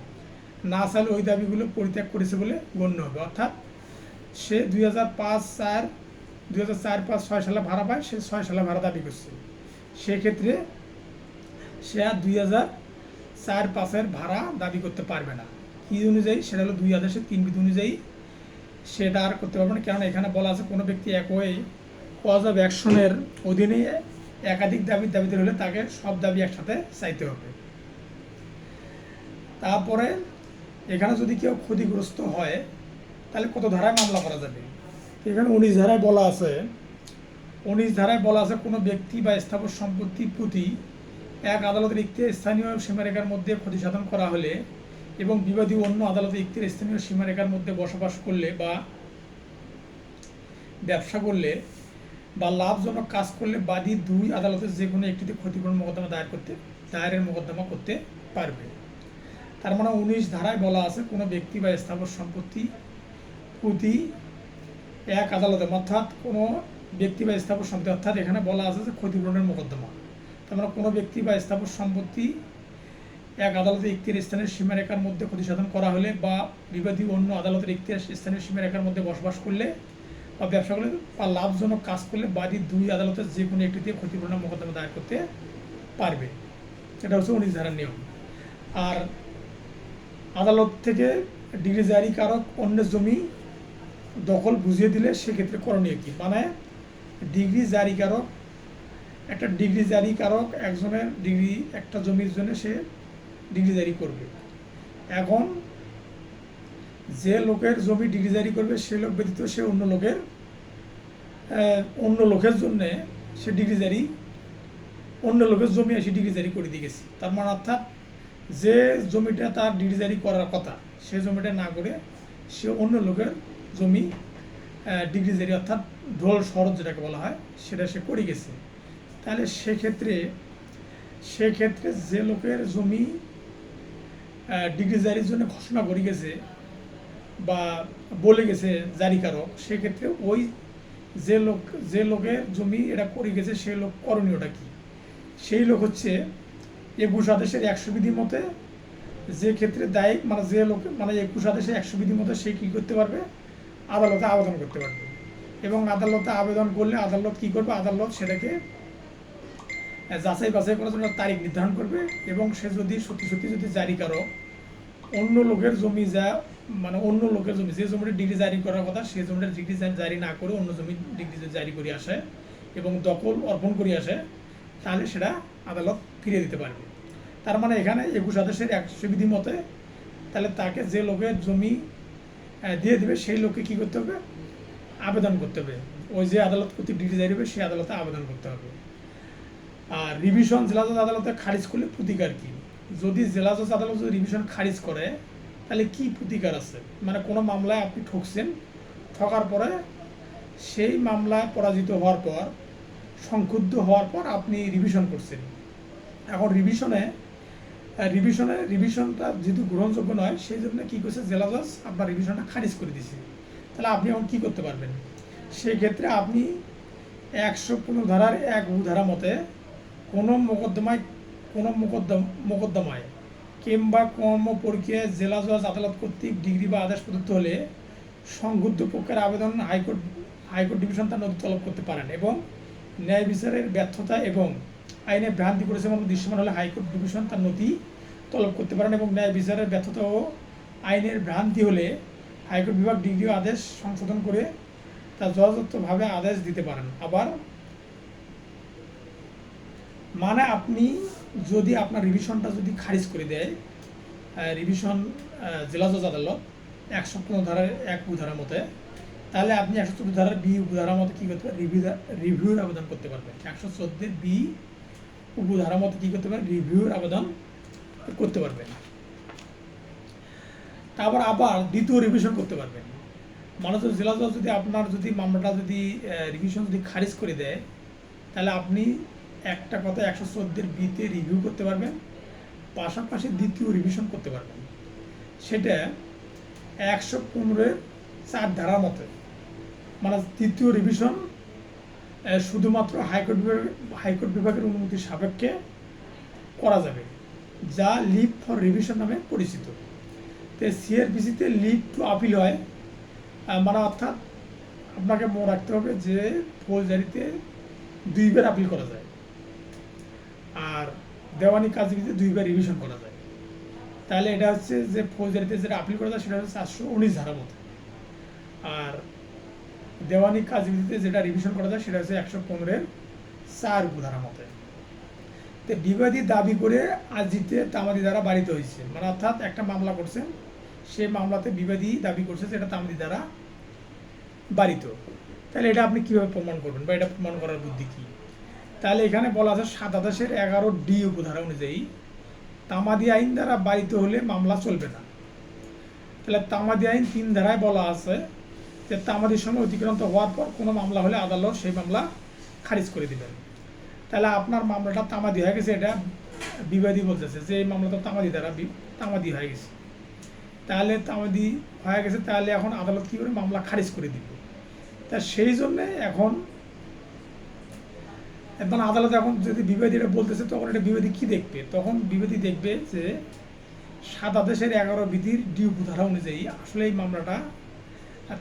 না চাইলে ওই দাবিগুলো পরিত্যাগ করেছে বলে গণ্য হবে। অর্থাৎ সে 2004, 5, 6 সালে ভাড়া পায়, সে 6 সালে ভাড়া দাবি করছে। সেক্ষেত্রে সে আর 2004, 5-এর ভাড়া দাবি করতে পারবে না। কী অনুযায়ী? সেটা হলো 2 আদেশের 3 বিধি অনুযায়ী সেটা আর করতে পারবে না। কারণ এখানে বলা আছে কোনো ব্যক্তি একই কজ অফ অ্যাকশনের অধীনে একাধিক দাবির দাবিদার হলে তাকে সব দাবি একসাথে চাইতে হবে। তারপরে এখানে যদি কেউ ক্ষতিগ্রস্ত হয় তাহলে কত ধারায় মামলা করা যাবে? এখানে 19 ধারায় বলা আছে, 19 ধারায় বলা আছে কোনো ব্যক্তি বা স্থাবর সম্পত্তি প্রতি এক আদালতের ইখতিয়ারে স্থানীয় সীমারেখার মধ্যে ক্ষতি সাধন করা হলে এবং বিবাদী অন্য আদালতের ইখতিয়ারে স্থানীয় সীমারেখার মধ্যে বসবাস করলে বা ব্যবসা করলে বা লাভজনক কাজ করলে বাদী 2 আদালতের যে কোনো একটিতে ক্ষতিপূরণ মোকদ্দমা দায়েরের মোকদ্দমা করতে পারবে। তার মানে 19 ধারায় বলা আছে কোনো ব্যক্তি বা স্থাবর সম্পত্তি প্রতি এক আদালতে, অর্থাৎ কোনো ব্যক্তি বা স্থাবর সম্পত্তি, অর্থাৎ এখানে বলা আছে যে ক্ষতিপূরণের মোকদ্দমা। তার মানে কোনো ব্যক্তি বা স্থাবর সম্পত্তি এক আদালতের ইখতিয়ার স্থানের সীমারেখার মধ্যে ক্ষতি সাধন করা হলে বা বিবাদী অন্য আদালতের ইখতিয়ার স্থানের সীমারেখার মধ্যে বসবাস করলে বা ব্যবসা করলে বা লাভজনক কাজ করলে বাদী 2 আদালতের যে কোনো একটিতে ক্ষতিপূরণের মোকদ্দমা দায়ের করতে পারবে। এটা হচ্ছে 19 ধারার নিয়ম। আর আদালত থেকে ডিগ্রি জারিকারক অন্যের জমি দখল বুঝিয়ে দিলে সেক্ষেত্রে করণীয় কী? মানে ডিগ্রি জারিকারক একজনের একটা জমির জন্য সে ডিগ্রি জারি করবে। এখন যে লোকের জমি ডিগ্রি জারি করবে সে লোক ব্যতীত সে অন্য লোকের জন্যে সে অন্য লোকের জমি এসে ডিগ্রি জারি করে দিয়ে গেছে। তার মানে অর্থাৎ যে জমিটা তার ডিগ্রি জারি করার কথা সে জমিটা না করে সে অন্য লোকের জমি ডিগ্রি জারি, অর্থাৎ ঢোল শরৎ যেটাকে বলা হয়, সেটা সে করে গেছে। তাহলে সেক্ষেত্রে যে লোকের জমি ডিগ্রি জারির জন্য ঘোষণা করে গেছে বা বলে গেছে জারিকারক, সেক্ষেত্রে ওই যে লোকের জমি এটা করে গেছে সেই লোক করণীয়টা কি? সেই লোক হচ্ছে 21 আদেশের 100 বিধি মতে যে ক্ষেত্রে দায়ী, মানে যে লোক 21 আদেশের 100 বিধি মতে সে কী করতে পারবে? আদালতে আবেদন করতে পারবে। এবং আদালতে আবেদন করলে আদালত কী করবে? আদালত সেটাকে যাচাই বাছাই করার জন্য তারিখ নির্ধারণ করবে এবং সে যদি সত্যি যদি জারিকারক অন্য লোকের জমি যে জমিটা ডিগ্রি জারি করার কথা সেই জমিটা ডিগ্রি জারি না করে অন্য জমি ডিগ্রি জারি করে আসে এবং দখল অর্পণ করে আসে, তাহলে সেটা আদালত ফিরিয়ে দিতে পারবে। তার মানে এখানে 21 আদেশের 100 বিধি মতে তাহলে তাকে যে লোকের জমি দিয়ে দেবে সেই লোককে কী করতে হবে? আবেদন করতে হবে। ওই যে আদালত কর্তৃক ডিগ্রি জারি হবে সেই আদালতে আবেদন করতে হবে। আর রিভিশন জেলা জজ আদালতে খারিজ করলে প্রতিকার কী? যদি জেলা জজ আদালত যদি রিভিশন খারিজ করে তাহলে কি প্রতিকার আছে? মানে কোনো মামলায় আপনি ঠকার পরে সেই মামলায় পরাজিত হওয়ার পর, সংক্ষুব্ধ হওয়ার পর আপনি রিভিশন করছেন। এখন রিভিশনটা যেহেতু গ্রহণযোগ্য নয় সেই জন্য কী করছে জেলা জজ আপনার রিভিশনটা খারিজ করে দিয়েছে। তাহলে আপনি এখন কী করতে পারবেন? সেই ক্ষেত্রে আপনি 115 ধারার 1 ধারা মতে কোনো মোকদ্দমায় কিংবা কর্ম প্রক্রিয়ায় জেলা জজ আদালত কর্তৃক ডিগ্রি বা আদেশ প্রদত্ত হলে সংক্ষুব্ধ পক্ষের আবেদন হাইকোর্ট ডিভিশন তার নথি তলব করতে পারেন এবং ন্যায় বিচারের ব্যর্থতা এবং আইনে ভ্রান্তি করেছে এবং দৃশ্যমান হলে হাইকোর্ট ডিভিশন তার নথি তলব করতে পারেন এবং ন্যায় বিচারের ব্যর্থতা ও আইনের ভ্রান্তি হলে হাইকোর্ট বিভাগ ডিগ্রি আদেশ সংশোধন করে তা যথাযথভাবে আদেশ দিতে পারেন। আবার মানে আপনি যদি আপনার রিভিশনটা যদি খারিজ করে দেয়, রিভিশন জেলা জজ আদালত 115 ধারার 1 উপধারা মতে, তাহলে আপনি 114 ধারার বি উপধারা মতে কী করতে পারেন, রিভিউর আবেদন করতে পারবেন। 114 বি উপধারা মতে কী করতে পারেন, রিভিউর আবেদন করতে পারবেন। তারপর আবার দ্বিতীয় রিভিশন করতে পারবেন। মানে তো জেলা জজ যদি আপনার যদি মামলাটা যদি রিভিশন যদি খারিজ করে দেয়, তাহলে আপনি একটা কথা 114 বিতে রিভিউ করতে পারবেন, পাশাপাশি দ্বিতীয় রিভিশন করতে পারবেন। সেটা 115-4 ধারার মতে, মানে তৃতীয় রিভিশন শুধুমাত্র হাইকোর্ট বিভাগের অনুমতির সাপেক্ষে করা যাবে, যা লিভ ফর রিভিশন নামে পরিচিত। তো সিআরপিসিতে লিভ টু আপিল হয়, মানে অর্থাৎ আপনাকে মনে রাখতে হবে যে ফৌজদারিতে 2 বার আপিল করা যায়, আর দেওয়ানি কাজবিধিতে 2 বার রিভিশন করা যায়। তাহলে এটা হচ্ছে যে ফৌজদারিতে যেটা আপিল করা যায় সেটা হচ্ছে 419 ধারার মতো, আর দেওয়ানি কাজবিধিতে যেটা রিভিশন করা যায় সেটা হচ্ছে 115-4 উপধারার মতে। তো বিবাদী দাবি করে আজিতে তামাদি দ্বারা বাড়িতে হয়েছে, মানে অর্থাৎ একটা মামলা করছেন, সেই মামলাতে বিবাদী দাবি করছে যে এটা তামাদি দ্বারা বাড়িত। তাহলে এটা আপনি কীভাবে প্রমাণ করবেন বা এটা প্রমাণ করার বুদ্ধি কী? তাহলে এখানে বলা আছে 27-11D উপধারা অনুযায়ী তামাদি আইন দ্বারা বাড়িত হলে মামলা চলবে না। তাহলে তামাদি আইন 3 ধারায় বলা আছে যে তামাদির সময় অতিক্রান্ত হওয়ার পর কোনো মামলা হলে আদালত সেই মামলা খারিজ করে দেবেন। তাহলে আপনার মামলাটা তামাদি হয়ে গেছে, এটা বিবাদী বলতেছে যে এই মামলাটা তামাদি দ্বারা তামাদি হয়ে গেছে। তাহলে তামাদি হয়ে গেছে, তাহলে এখন আদালত কী করে মামলা খারিজ করে দিবে। তা সেই জন্যে এখন আদালত এখন যদি বিবাদী এটা বলতেছে, তখন এটা বিবাদী কী দেখবে? তখন বিবাদী দেখবে যে 27-11 বিধির ডি উপধারা অনুযায়ী আসলে এই মামলাটা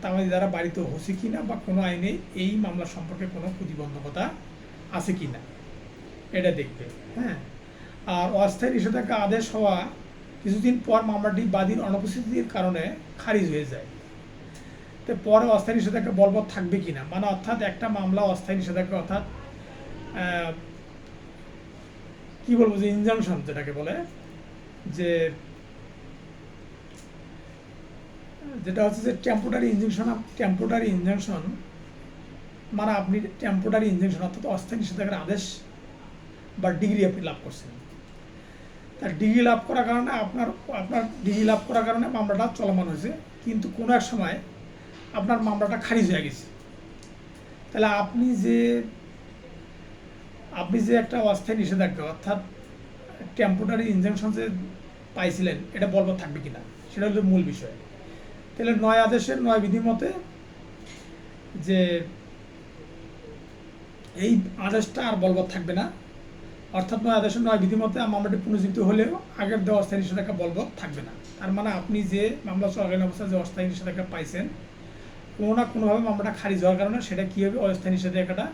তামাদি দ্বারা বাড়িত হচ্ছে কি না, বা কোনো আইনে এই মামলা সম্পর্কে কোনো প্রতিবন্ধকতা আছে কি না, এটা দেখবে। হ্যাঁ, আর অস্থায়ী নিষেধাজ্ঞা আদেশ হওয়া কিছুদিন পর মামলাটি বাদীর অনুপস্থিতির কারণে খারিজ হয়ে যায়। তো পরে অস্থায়ী নিষেধাজ্ঞা বলবৎ থাকবে কি না, মানে অর্থাৎ একটা মামলা অস্থায়ী নিষেধাজ্ঞা, অর্থাৎ কি বলবো, যে ইনজাংশন যেটাকে বলে, যে যেটা হচ্ছে যে টেম্পোরারি ইনজাংশন, মানে আপনি টেম্পোরারি ইনজাংশন অর্থাৎ অস্থায়ী নিষেধাজ্ঞার আদেশ বা ডিগ্রি আপনি লাভ করছেন। তার ডিগ্রি লাভ করার কারণে আপনার ডিগ্রি লাভ করার কারণে মামলাটা চলমান হয়েছে, কিন্তু কোনো এক সময় আপনার মামলাটা খারিজ হয়ে গেছে। তাহলে আপনি যে একটা অস্থায়ী নিষেধাজ্ঞা অর্থাৎ টেম্পোরারি ইনজাংশন যে পাইছিলেন, এটা বলবৎ থাকবে কিনা, সেটা হলো মূল বিষয়। তাহলে 9 আদেশের 9 বিধি মতে যে এই আদেশটা আর বলবৎ থাকবে না, অর্থাৎ 9 আদেশের 9 বিধি মতে মামলাটি পুনর্জীবিত হলেও আগের দেওয়া অস্থায়ী নিষেধাজ্ঞা বলবৎ থাকবে না। তার মানে আপনি যে মামলা চলাকালীন অবস্থায় যে অস্থায়ী নিষেধাজ্ঞা পাইছেন, কোনো না কোনোভাবে মামলাটা খারিজ হওয়ার কারণে সেটা কী হবে, অস্থায়ী নিষেধাজ্ঞাটা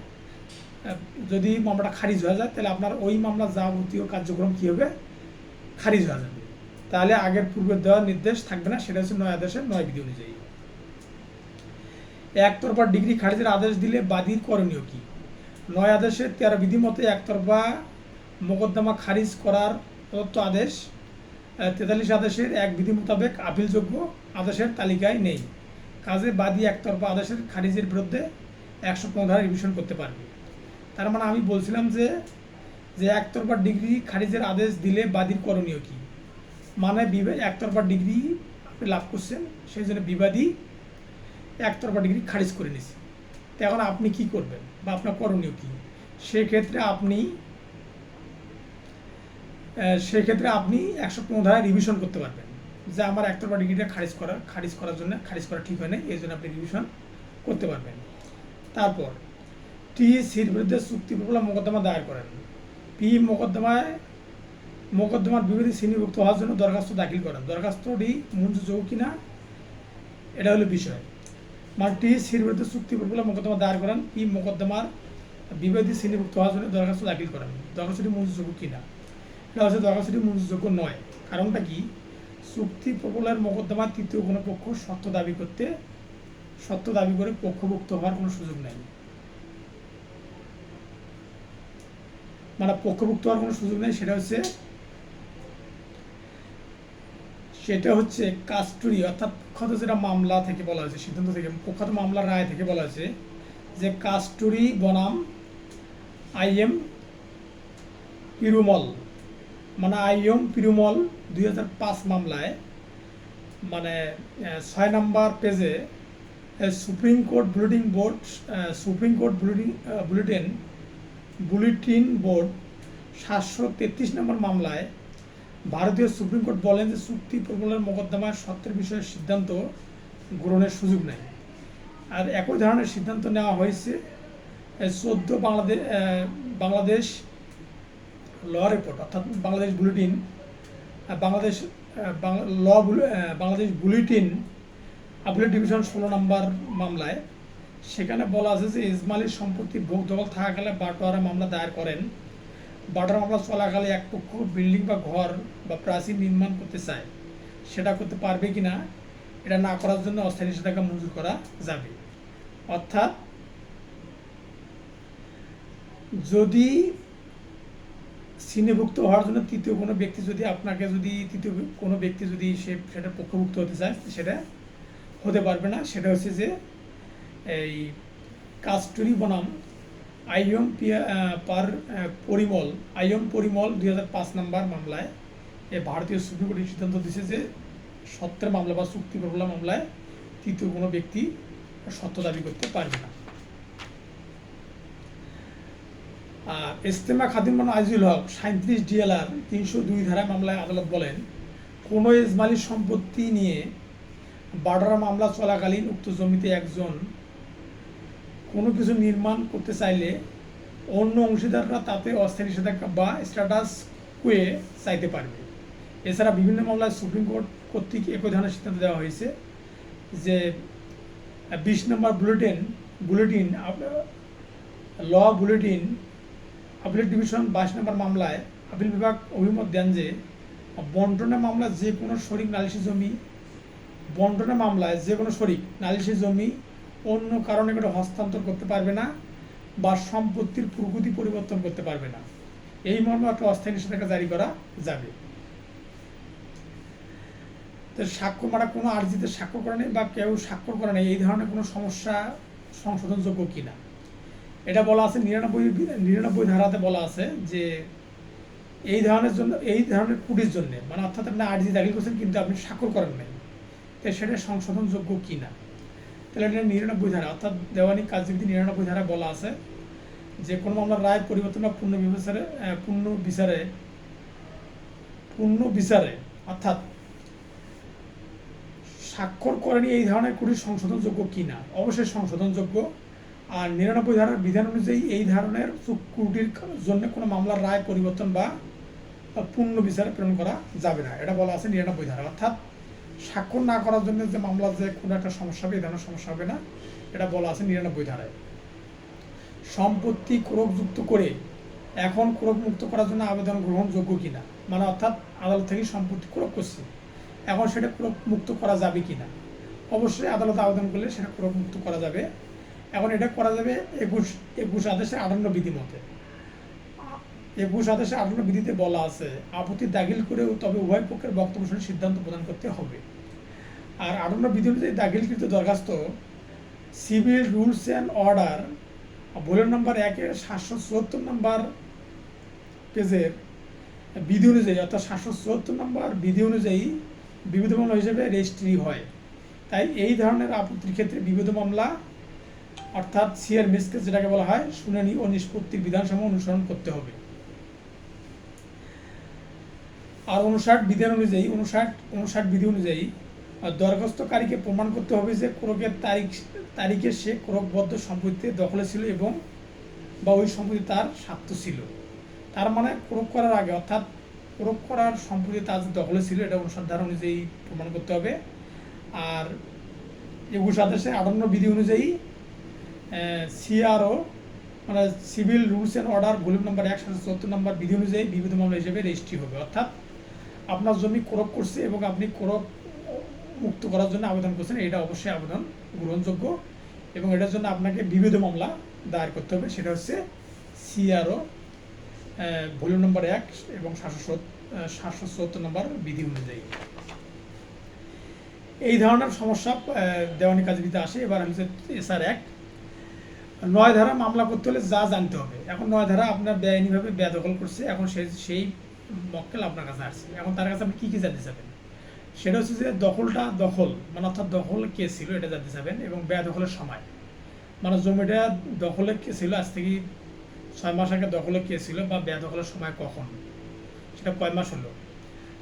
যদি মামলাটা খারিজ হয়ে যায়, তাহলে আপনার ওই মামলার যাবতীয় কার্যক্রম কী হবে, খারিজ হয়ে যাবে। তাহলে আগের পূর্বের দেওয়ার নির্দেশ থাকবে না, সেটা হচ্ছে 9 আদেশের 9 বিধি অনুযায়ী। একতরফা ডিগ্রি খারিজের আদেশ দিলে বাদীর করণীয় কী? 9 আদেশের 13 বিধি মতে একতরফা মোকদ্দমা খারিজ করার প্রদত্ত আদেশ 43 আদেশের 1 বিধি মোতাবেক আপিলযোগ্য আদেশের তালিকায় নেই। কাজে বাদী একতরফা আদেশের খারিজের বিরুদ্ধে 115 ধারা রিভিশন করতে পারবে। তার মানে আমি বলছিলাম যে একতরফা ডিগ্রি খারিজের আদেশ দিলে বাদীর করণীয় কী, মানে একতরফা ডিগ্রি আপনি লাভ করছেন, সেই জন্য বিবাদী একতরফা ডিগ্রি খারিজ করে নিছে। তো এখন আপনি কি করবেন বা আপনার করণীয় কী? সেক্ষেত্রে আপনি 115 ধারায় রিভিশন করতে পারবেন যে আমার একতরফা ডিগ্রিটা খারিজ করার জন্য খারিজ করা ঠিক হয় না, এই জন্য আপনি রিভিশন করতে পারবেন। তারপর টিসির বিরুদ্ধে চুক্তিপূর্বক মোকদ্দমা দায়ের করেন। পি মোকদ্দমার বিরোধী শ্রেণীভুক্ত হওয়ার জন্য দরখাস্ত দাখিল করেন। দরখাস্তটি মঞ্জুরযোগ্য কিনা এটা হলো বিষয়। মানে টিসির বিরুদ্ধে চুক্তিপূর্বক মোকদ্দমা দায়ের করেন, পি মোকদ্দমার বিবাদী শ্রেণীভুক্ত হওয়ার জন্য দরখাস্ত দাখিল করেন। দরখাস্তটি মঞ্জুরযোগ্য কিনা, এটা হচ্ছে দরখাস্তটি মঞ্জুরযোগ্য নয়। কারণটা কি? চুক্তি প্রবলের মোকদ্দমায় তৃতীয় কোনো পক্ষ সত্য দাবি করে পক্ষভুক্ত হওয়ার কোনো সুযোগ নেই। মানে পক্ষভুক্ত হওয়ার কোনো সুযোগ নেই, সেটা হচ্ছে কাস্টডি, অর্থাৎ প্রখ্যাত যেটা মামলা থেকে বলা হয়েছে, সিদ্ধান্ত থেকে, প্রখ্যাত মামলার রায় থেকে বলা হয়েছে যে কাস্টডি বনাম আইএম পিরুমল, মানে আইএম পিরুমল 2005 মামলায় মানে 6 নম্বর পেজে সুপ্রিম কোর্ট বুলেটিন বোর্ড 733 নম্বর মামলায় ভারতীয় সুপ্রিম কোর্ট বলেন যে চুক্তি প্রবলের মোকদ্দমার সত্যের বিষয়ে সিদ্ধান্ত গ্রহণের সুযোগ নেই। আর একই ধরনের সিদ্ধান্ত নেওয়া হয়েছে 14 বাংলাদেশ ল রিপোর্ট, অর্থাৎ Bangladesh bulletin, Bangladesh bulletin appellate division 16 নম্বর মামলায়। সেখানে বলা আছে যে ইসমাইলের সম্পত্তি ভোগ দখল থাকাকালে বাটোয়ারা মামলা দায়ের করেন। বাটোয়ারা মামলা চলাকালে এক পক্ষ বিল্ডিং বা ঘর বা প্রাচীর নির্মাণ করতে চায়, সেটা করতে পারবে কিনা, এটা না করার জন্য অস্থায়ী নিষেধাজ্ঞা মঞ্জুর করা যাবে। অর্থাৎ যদি শ্রেণীভুক্ত হওয়ার জন্য তৃতীয় কোনো ব্যক্তি যদি সেটা পক্ষভুক্ত হতে চায়, সেটা হতে পারবে না। সেটা হচ্ছে যে এই কাস্টডি বনাম আইএম পরিমল 2005 নম্বর মামলায় ভারতীয় সুপ্রিম কোর্ট সিদ্ধান্ত দিয়েছে যে সত্যের মামলা বা চুক্তি প্রবলেম মামলায় তৃতীয় কোনো ব্যক্তি সত্য দাবি করতে পারবে না। ইস্তেমা খাদিম আজিজুল হক 37 DLR 302 ধারায় মামলায় আদালত বলেন, কোনো ইসমাইলি সম্পত্তি নিয়ে বাটোয়ারা মামলা চলাকালীন উক্ত জমিতে একজন কোনো কিছু নির্মাণ করতে চাইলে অন্য অংশীদাররা তাতে অস্থায়ী নিষেধাজ্ঞা বা স্ট্যাটাস কুয়ে চাইতে পারবে। এছাড়া বিভিন্ন মামলায় সুপ্রিম কোর্ট কর্তৃক একই ধরনের সিদ্ধান্ত দেওয়া হয়েছে যে 20 নম্বর বুলেটিন আপিলেট ডিভিশন 22 নম্বর মামলায় আপিল বিভাগ অভিমত দেন যে বন্টনের মামলায় যে কোনো শরিক নালিশি জমি অন্য কারণে করে হস্তান্তর করতে পারবে না বা সম্পত্তির প্রকৃতি পরিবর্তন করতে পারবে না। এই মর্মে একটা অস্থায়ী নিষেধাজ্ঞা জারি করা যাবে। তো স্বাক্ষর মানে কোনো আর্জিতে স্বাক্ষর করে নেই বা কেউ স্বাক্ষর করে নেই, এই ধরনের কোনো সমস্যা সংশোধনযোগ্য কিনা, এটা বলা আছে 99 ধারাতে বলা আছে যে এই ধরনের কুটির জন্য, মানে অর্থাৎ আপনি আর্জি দাখিল করছেন কিন্তু আপনি স্বাক্ষর করেন নাই, তো সেটা সংশোধনযোগ্য কিনা। তাহলে এটা 99 ধারা, অর্থাৎ দেওয়ানি কার্যবিধি 99 ধারা বলা আছে যে কোনো মামলার রায় পরিবর্তন বা পূর্ণ বিচারে অর্থাৎ স্বাক্ষর করেনি এই ধরনের কুটির সংশোধনযোগ্য কিনা। অবশ্যই সংশোধনযোগ্য। আর 99 ধারার বিধান অনুযায়ী এই ধরনের কুটির জন্য কোনো মামলার রায় পরিবর্তন বা পূর্ণ বিচারে প্রেরণ করা যাবে না, এটা বলা আছে 99 ধারা। অর্থাৎ স্বাক্ষর না করার জন্য যে মামলার যে কোনো একটা সমস্যা হবে, এই ধরনের সমস্যা হবে না, এটা বলা আছে 99 ধারায়। সম্পত্তি ক্রোকযুক্ত করে এখন ক্রোক মুক্ত করার জন্য আবেদন গ্রহণযোগ্য কিনা, মানে অর্থাৎ আদালত থেকে সম্পত্তি ক্রোক করছে, এখন সেটা ক্রোক মুক্ত করা যাবে কিনা। অবশ্যই আদালতে আবেদন করলে সেটা ক্রোক মুক্ত করা যাবে। এখন এটা করা যাবে 21 আদেশের 58 বিধি মতে। 21 আদেশের 58 বিধিতে বলা আছে আপত্তি দাখিল করেও তবে উভয় পক্ষের বক্তব্য শুনে সিদ্ধান্ত প্রদান করতে হবে। আর 58 বিধি অনুযায়ী দাখিলকৃত দরখাস্ত civil rules and order volume number 1-এর 774 নম্বর পেজের বিধি অনুযায়ী, অর্থাৎ 774 নম্বর বিধি অনুযায়ী বিবিধ মামলা হিসেবে রেজিস্ট্রি হয়। তাই এই ধরনের আপত্তির ক্ষেত্রে বিবিধ মামলা অর্থাৎ সিআর মিসকেস যেটাকে বলা হয় শুনানি ও নিষ্পত্তির বিধানসমূহ অনুসরণ করতে হবে। আর 59 বিধি অনুযায়ী দরখাস্তকারীকে প্রমাণ করতে হবে যে ক্রোকের তারিখে সে ক্রোকবদ্ধ সম্পত্তিতে দখলে ছিল এবং বা ওই সম্পত্তি তার স্বার্থ ছিল। তার মানে ক্রোক করার আগে, অর্থাৎ ক্রোক করার সম্পত্তি তার দখলে ছিল, এটা 59 ধারা অনুযায়ী প্রমাণ করতে হবে। আর 21 আদেশের 58 বিধি অনুযায়ী সিআরও মানে civil rules and order volume number 1 774 number বিধি অনুযায়ী বিবিধ মামলা হিসেবে রেজিস্ট্রি হবে। অর্থাৎ আপনার জমি ক্রপ করছে এবং আপনি ক্রপ মুক্ত করার জন্য আবেদন করছেন, এটা অবশ্যই আবেদন গ্রহণযোগ্য এবং এটার জন্য আপনাকে বিবিধ মামলা দায়ের করতে হবে। সেটা হচ্ছে সিআরও ভলিউম নম্বর 1 এবং 774 নম্বর বিধি অনুযায়ী। এই ধরনের সমস্যা দেওয়ানি কাজবিতে আসে। এবার হচ্ছে এসআর 1 9 ধারা মামলা করতে হলে যা জানতে হবে। এখন 9 ধারা আপনার বেআইনিভাবে বেদখল করছে, এখন সেই মক্কেল আপনার কাছে আসছে, এখন তার কাছে আপনি কী কী জানতে চাবেন? সেটা হচ্ছে যে দখল মানে অর্থাৎ দখল কে ছিল এটা জানতে চাবেন এবং বেদখলের সময়, মানে জমিটা দখলে কে ছিল, আজ থেকে 6 মাস আগে দখলে কে ছিল বা বেদখলের সময় কখন, সেটা কয় মাস হলো।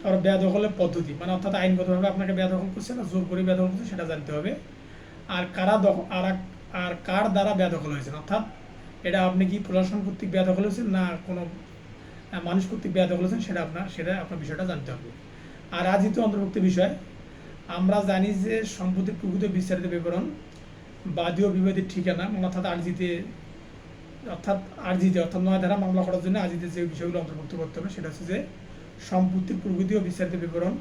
তারপর বেদখলের পদ্ধতি, মানে অর্থাৎ আইনগতভাবে আপনাকে বেদখল করছে না জোর করে বেদখল করছে সেটা জানতে হবে। আর কার দ্বারা বেদখল হয়েছে, অর্থাৎ এটা আপনি কি প্রশাসন কর্তৃক বেদখল হয়েছেন না কোনো মানুষ কর্তৃক বেদখল হয়েছেন, সেটা আপনার বিষয়টা জানতে হবে। আর আর্জিত অন্তর্ভুক্ত বিষয়, আমরা জানি যে সম্পত্তির প্রকৃত বিস্তারিত বিবরণ, বাদী ও বিবাদীর ঠিকানা, অর্থাৎ আর্জিতে 9 ধারা মামলা করার জন্য আর্জিতে যে বিষয়গুলো অন্তর্ভুক্ত করতে হবে সেটা হচ্ছে যে সম্পত্তির প্রকৃতি ও বিস্তারিত বিবরণ,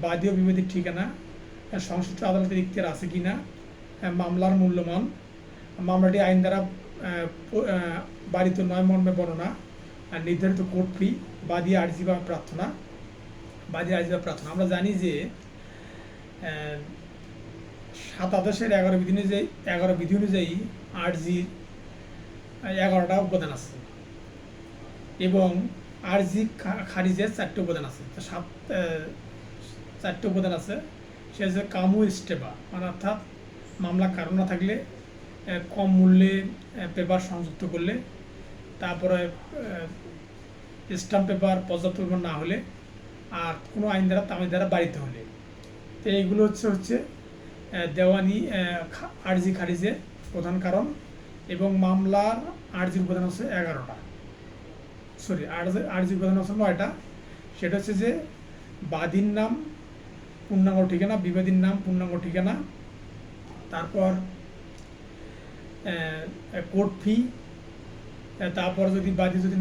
বাদী ও বিবাদীর ঠিকানা, সংশ্লিষ্ট আদালতের ইখতিয়ার আছে কিনা, মামলার মূল্যমান, মামলাটি আইন দ্বারা বাড়িত নয় মর্মে বর্ণনা, নির্ধারিত কোর্ট ফি, বাদী আর্জি বা প্রার্থনা। আমরা জানি যে 7 আদেশের 11 বিধি অনুযায়ী আর্জির 11টা উপাদান আছে এবং আর্জি খারিজের 4টে উপাদান আছে। তো 4টে উপাদান আছে। সে হচ্ছে কামু স্টেবা, মানে অর্থাৎ মামলা কারণ না থাকলে, কম মূল্যে পেপার সংযুক্ত করলে, তারপরে স্ট্যাম্প পেপার পর্যাপ্ত পরিমাণ না হলে, আর কোনো আইন দ্বারা তামিল দ্বারা বাড়িতে হলে। তো এইগুলো হচ্ছে দেওয়ানি আর্জি খারিজের প্রধান কারণ এবং মামলার আর্জির উপাদান হচ্ছে 11টা, আর্জির উপাদান হচ্ছে 9টা। সেটা হচ্ছে যে বাদীর নাম, পূর্ণাঙ্গ ঠিকানা, বিবাদীর নাম, পূর্ণাঙ্গ ঠিকানা, তারপর কোর্ট ফি, তারপর যদি বাদী যদি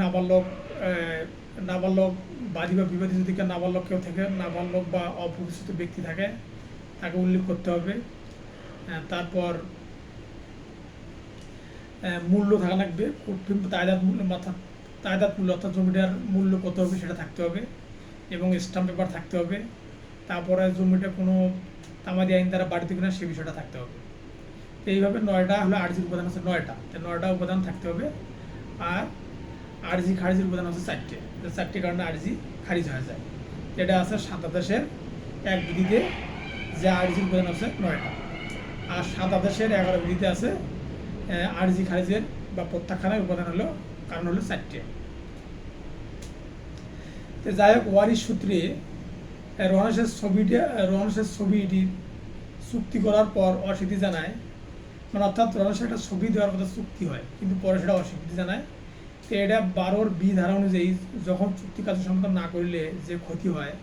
নাবালক বাদী বা বিবাদী যদি নাবালক কেউ থাকে, নাবালক বা অপরিচিত ব্যক্তি থাকে তাকে উল্লেখ করতে হবে। তারপর মূল্য থাকা লাগবে, কোর্ট ফি তায়দাদ মূল্য অর্থাৎ জমিটার মূল্য কত হবে সেটা থাকতে হবে এবং স্ট্যাম্প পেপার থাকতে হবে। তারপরে জমিটা কোনো তামাদি আইন দ্বারা বাড়িতে কিনা সে বিষয়টা থাকতে হবে। তো এইভাবে 9টা হলো আর্জির উপাদান হচ্ছে 9টা, তো 9টা উপাদান থাকতে হবে। আর আর্জি খারিজের উপাদান হচ্ছে 4টে কারণে আর্জি খারিজ হয়ে যায়। এটা আছে 7 আদেশের 1 বিধিতে যে আর্জির উপাদান আছে 9টা, আর 7 আদেশের 11 বিধিতে আছে আর্জি খারিজের বা প্রত্যাখ্যানের উপাদান কারণ হলো 4টে। তো যাই হোক, ওয়ারিশ সূত্রে রহনসের ছবিটি চুক্তি করার পর অস্বীকৃতি জানায়, মানে অর্থাৎ রহনসের একটা ছবি দেওয়ার কথা চুক্তি হয় কিন্তু পরে সেটা অস্বীকৃতি জানায়। তো এটা 12 বি ধারা অনুযায়ী যখন চুক্তি কার্য সম্পাদন না করলে যে ক্ষতি হয়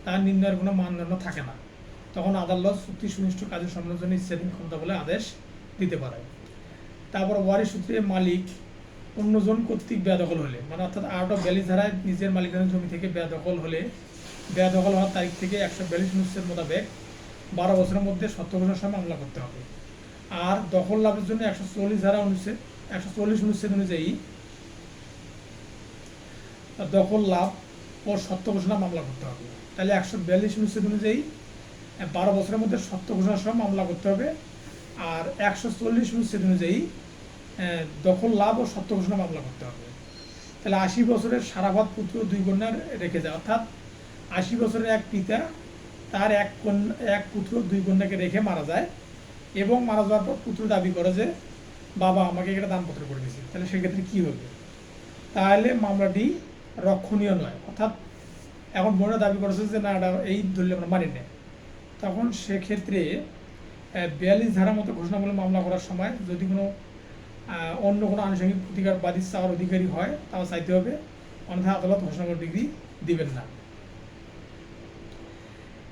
তার নির্ণয়ের কোনো মানদণ্ড থাকে না, তখন আদালত চুক্তি সুনিষ্ঠ কাজের সম্পাদনের জন্য ইচ্ছাধীন ক্ষমতা বলে আদেশ দিতে পারে। তারপর ওয়ারিশ সূত্রে মালিক অন্যজন কর্তৃক বেদখল হলে, মানে অর্থাৎ আউট অফ ব্যালিস ধারায় নিজের মালিকানার জমি থেকে বেদখল হওয়ার তারিখ থেকে 142 অনুচ্ছেদ মোতাবেক 12 বছরের মধ্যে সত্য ঘোষণার সময় মামলা করতে হবে। আর দখল লাভের জন্য 140 অনুচ্ছেদ অনুযায়ী দখল লাভ ও সত্য ঘোষণা মামলা করতে হবে। তাহলে 142 অনুচ্ছেদ অনুযায়ী 12 বছরের মধ্যে সত্য ঘোষণার সময় মামলা করতে হবে। আর 140 অনুচ্ছেদ অনুযায়ী দখল লাভ ও সত্য ঘোষণা মামলা করতে হবে। তাহলে 80 বছরের সারাভাত পুত্র 2 কন্যা রেখে যায়, অর্থাৎ 80 বছরের এক পিতা তার এক পুত্র 2 কন্যাকে রেখে মারা যায় এবং মারা যাওয়ার পর পুত্র দাবি করে যে বাবা আমাকে একটা দানপত্র করে দিয়েছে। তাহলে সেক্ষেত্রে কী হবে? তাহলে মামলাটি রক্ষণীয় নয়, অর্থাৎ এখন বোনরা দাবি করেছে যে না এটা এই দলিল আমরা মানি না, তখন সেক্ষেত্রে 42 ধারা মতো ঘোষণামূলক মামলা করার সময় যদি কোনো অন্য কোনো আনুষঙ্গিক প্রতিকার বাদী চাওয়ার অধিকারী হয় তাও চাইতে হবে, অন্যথায় আদালত ঘোষণামূলক ডিগ্রি দিবেন না।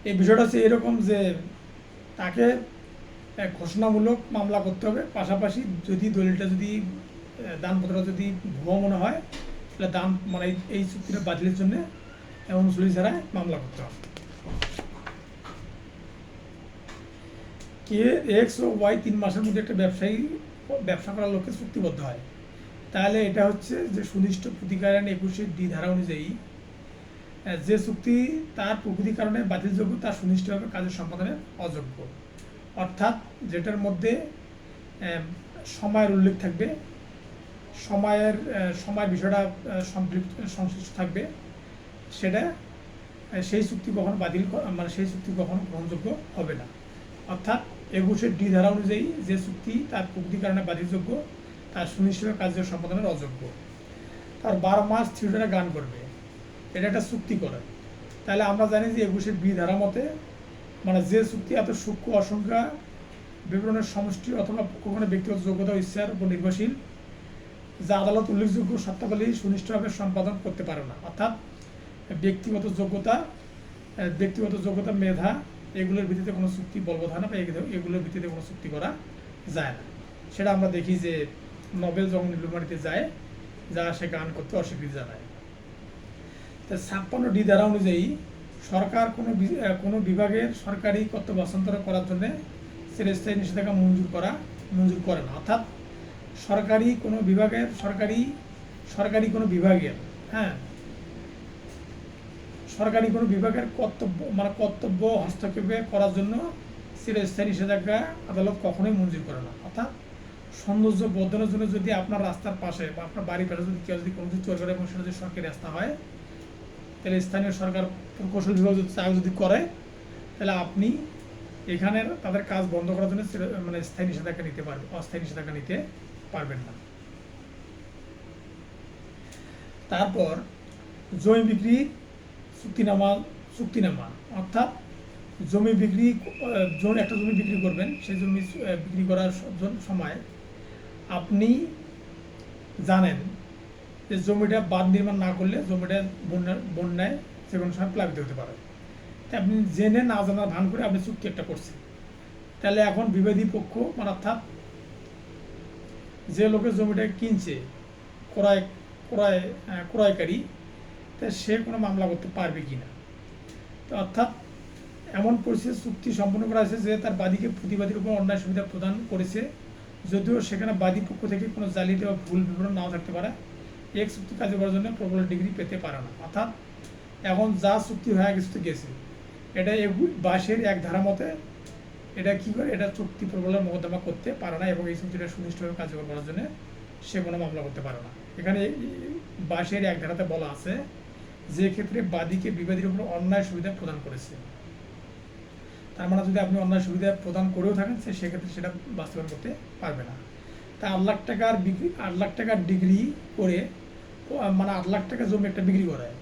এই বিষয়টা হচ্ছে এরকম যে তাকে ঘোষণামূলক মামলা করতে হবে, পাশাপাশি যদি দলিলটা যদি দানপত্র যদি ভুয়া মনে হয় তাহলে দান মানে এই চুক্তিটা বাতিলের জন্য 39 ধারায় মামলা করতে হবে। কে এক্স ও ওয়াই 3 মাসের মধ্যে একটা ব্যবসা করার লক্ষ্যে চুক্তিবদ্ধ হয়, তাহলে এটা হচ্ছে যে সুনির্দিষ্ট প্রতিকার আইন 21D ধারা অনুযায়ী যে চুক্তি তার প্রকৃতি কারণে বাতিলযোগ্য তা সুনির্দিষ্টভাবে কাজের সম্পাদনের অযোগ্য। অর্থাৎ যেটার মধ্যে সময়ের উল্লেখ থাকবে, সময়ের বিষয়টা সংশ্লিষ্ট থাকবে, সেটা সেই চুক্তি কখনো সেই চুক্তি কখনো গ্রহণযোগ্য হবে না। অর্থাৎ 21D ধারা অনুযায়ী যে চুক্তি তার প্রকৃতি কারণে বাতিলযোগ্য তার সুনিশ্চিত কার্য সম্পাদনের অযোগ্য। তার 12 মাস থিয়েটারে গান করবে, এটা একটা চুক্তি করে। তাহলে আমরা জানি যে 21B ধারা মতে যে চুক্তি এত সূক্ষ্ম অসংখ্য বিবরণের সমষ্টি অথবা কখনো ব্যক্তিগত যোগ্যতা ও ইচ্ছার উপর নির্ভরশীল, যা আদালত উল্লেখযোগ্য শর্তাবলী সুনিশ্চিতভাবে সম্পাদন করতে পারে না। অর্থাৎ ব্যক্তিগত যোগ্যতা, মেধা, এগুলোর ভিত্তিতে কোনো চুক্তি বলবৎ হয় না বা এগুলোর ভিত্তিতে কোনো চুক্তি করা যায় না। সেটা আমরা দেখি যে নোবেল যখন নীলফামারীতে যায়, যা সে গান করতে অস্বীকৃতি জানায়। 56D ধারা অনুযায়ী সরকার কোনো বিভাগের সরকারি কর্তব্য হস্তান্তর করার জন্য চিরস্থায়ী নিষেধাজ্ঞা মঞ্জুর করে না। অর্থাৎ সরকারি কোনো বিভাগের কর্তব্য হস্তক্ষেপে করার জন্য চিরস্থায়ী নিষেধাজ্ঞা আদালত কখনোই মঞ্জুর করে না। অর্থাৎ সৌন্দর্য বর্ধনের জন্য যদি আপনার রাস্তার পাশে বা আপনার বাড়ির পাশে যদি কেউ কোনো কিছু তৈরি করে এবং সেটা যদি সরকারি রাস্তা হয়, তাহলে স্থানীয় সরকার প্রকৌশল বিভাগ যদি করে, তাহলে আপনি এখানের তাদের কাজ বন্ধ করার জন্য স্থায়ী নিষেধাজ্ঞা নিতে পারবেন, অস্থায়ী নিষেধাজ্ঞা নিতে পারবেন না। তারপর জমি বিক্রি চুক্তিনামা, অর্থাৎ একটা জমি বিক্রি করবেন, সেই জমি বিক্রি করার সময় আপনি জানেন যে জমিটা বাঁধ নির্মাণ না করলে জমিটা বন্যায় যে কোনো সময় প্লাবিত হতে পারে। তাই আপনি জেনে না জানার ভান করে আপনি চুক্তি একটা করছেন, তাহলে এখন বিবাদী পক্ষ অর্থাৎ যে লোকের জমিটা কিনছে, ক্রয়কারী, তা সে কোনো মামলা করতে পারবে কি না। তো অর্থাৎ এমন পরিস্থিতি চুক্তি সম্পন্ন করা হয়েছে যে তার বাদীকে প্রতিবাদীর উপর অন্যায় সুবিধা প্রদান করেছে, যদিও সেখানে বাদী পক্ষ থেকে কোনো জালিয়াতি বা ভুল বিবরণ নাও থাকতে পারে, এক চুক্তি কাজ করার জন্য প্রবল ডিগ্রি পেতে পারে না। অর্থাৎ এখন যা চুক্তি হয়ে গেছে, এটা 22-1 ধারা মতে এটা কি করে, এটা চুক্তি প্রবলের মোকদ্দমা করতে পারে না এবং এই চুক্তিটা সুনিশ্চিতভাবে কার্যকর করার জন্য সে কোনো মামলা করতে পারে না। এখানে 22-1 ধারাতে বলা আছে যে ক্ষেত্রে বাদীকে বিবাদীর উপর অন্যায় সুবিধা প্রদান করেছে। তার মানে যদি আপনি অন্যায় সুবিধা প্রদান করেও থাকেন, সেক্ষেত্রে সেটা বাস্তবায়ন করতে পারবে না। তা 8 লাখ টাকার ডিগ্রি করে 8 লাখ টাকা জমি একটা বিক্রি করায়,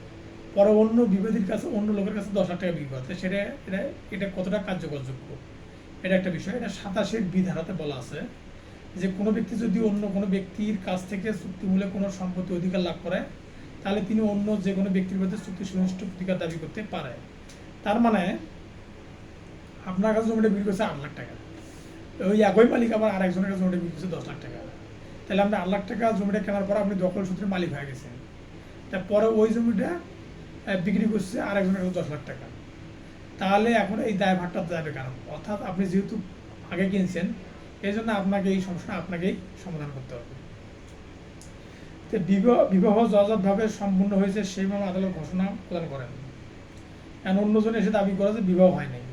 পরে অন্য বিবাদীর কাছে, অন্য লোকের কাছে 10 লাখ টাকা বিক্রি করতে, এটা কতটা কার্যকরযোগ্য, এটা একটা বিষয়। এটা 27B ধারাতে বলা আছে যে কোনো ব্যক্তি যদি অন্য কোনো ব্যক্তির কাছ থেকে চুক্তিমূলক কোনো সম্পত্তি অধিকার লাভ করে, তাহলে তিনি অন্য যে কোনো ব্যক্তির মধ্যে চুক্তি সুনিশ্চিত প্রতিকার দাবি করতে পারে। তার মানে আপনার কাছে জমিটা বিক্রি করছে 8 লাখ টাকা, ওই একই মালিক আবার আরেকজনের কাছে জমিটা বিক্রি করছে 10 লাখ টাকা, তাহলে আপনি 8 লাখ টাকা জমিটা কেনার পর আপনি দখল সূত্রে মালিক হয়ে গেছেন। তারপরে ওই জমিটা বিক্রি করছে আরেকজনের কাছে 10 লাখ টাকা, তাহলে এখন এই দায়ভারটা যাবে কারণ, অর্থাৎ আপনি যেহেতু আগে কিনছেন, এই জন্য আপনাকে এই সমস্যা আপনাকেই সমাধান করতে হবে। তো বিবাহ যথাযথভাবে সম্পূর্ণ হয়েছে সেই মর্মে আদালত ঘোষণা প্রদান করেন। এখন অন্যজনে এসে দাবি করে যে বিবাহ হয় নাই,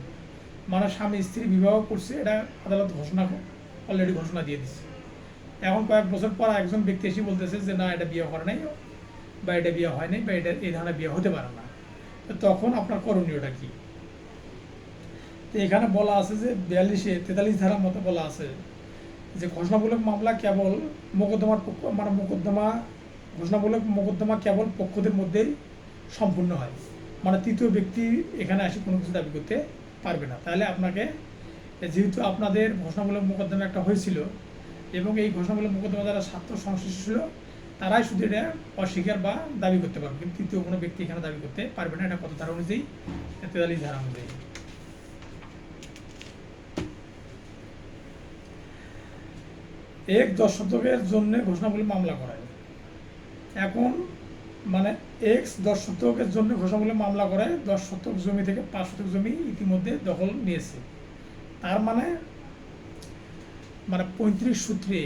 স্বামী স্ত্রী বিবাহ করছে, এটা আদালত অলরেডি ঘোষণা দিয়ে দিচ্ছে। এখন কয়েক বছর পর একজন ব্যক্তি এসে বলতেছে যে না, এটা বিয়ে করে নাই বা এটা বিয়ে হয় নাই বা এটা এই ধরনের বিয়ে হতে পারে না, তো তখন আপনার করণীয়টা কি? তো এখানে বলা আছে যে 43 ধারার মতো বলা আছে যে ঘোষণামূলক মামলা কেবল ঘোষণামূলক মোকদ্দমা কেবল পক্ষদের মধ্যেই সম্পূর্ণ হয়, তৃতীয় ব্যক্তি এখানে এসে কোনো কিছু দাবি করতে পারবে না। তাহলে আপনাকে, যেহেতু আপনাদের ঘোষণামূলক মোকদ্দমা একটা হয়েছিল এবং এই ঘোষণামূলক মোকদ্দমা যারা স্বার্থ সংশ্লিষ্ট ছিল, তারাই শুধু এটা অস্বীকার বা দাবি করতে পারবে, কিন্তু তৃতীয় কোনো ব্যক্তি এখানে দাবি করতে পারবে না। এটা কত ধারা অনুযায়ী? 43 ধারা অনুযায়ী। 1 দশকের জন্য ঘোষণামূলক মামলা করায়। এখন এক্স 10 শতকের জন্য ঘোষণামূলক মামলা করে 10 শতক জমি থেকে 5 শতক জমি ইতিমধ্যে দখল নিয়েছে। তার মানে 35 সূত্রে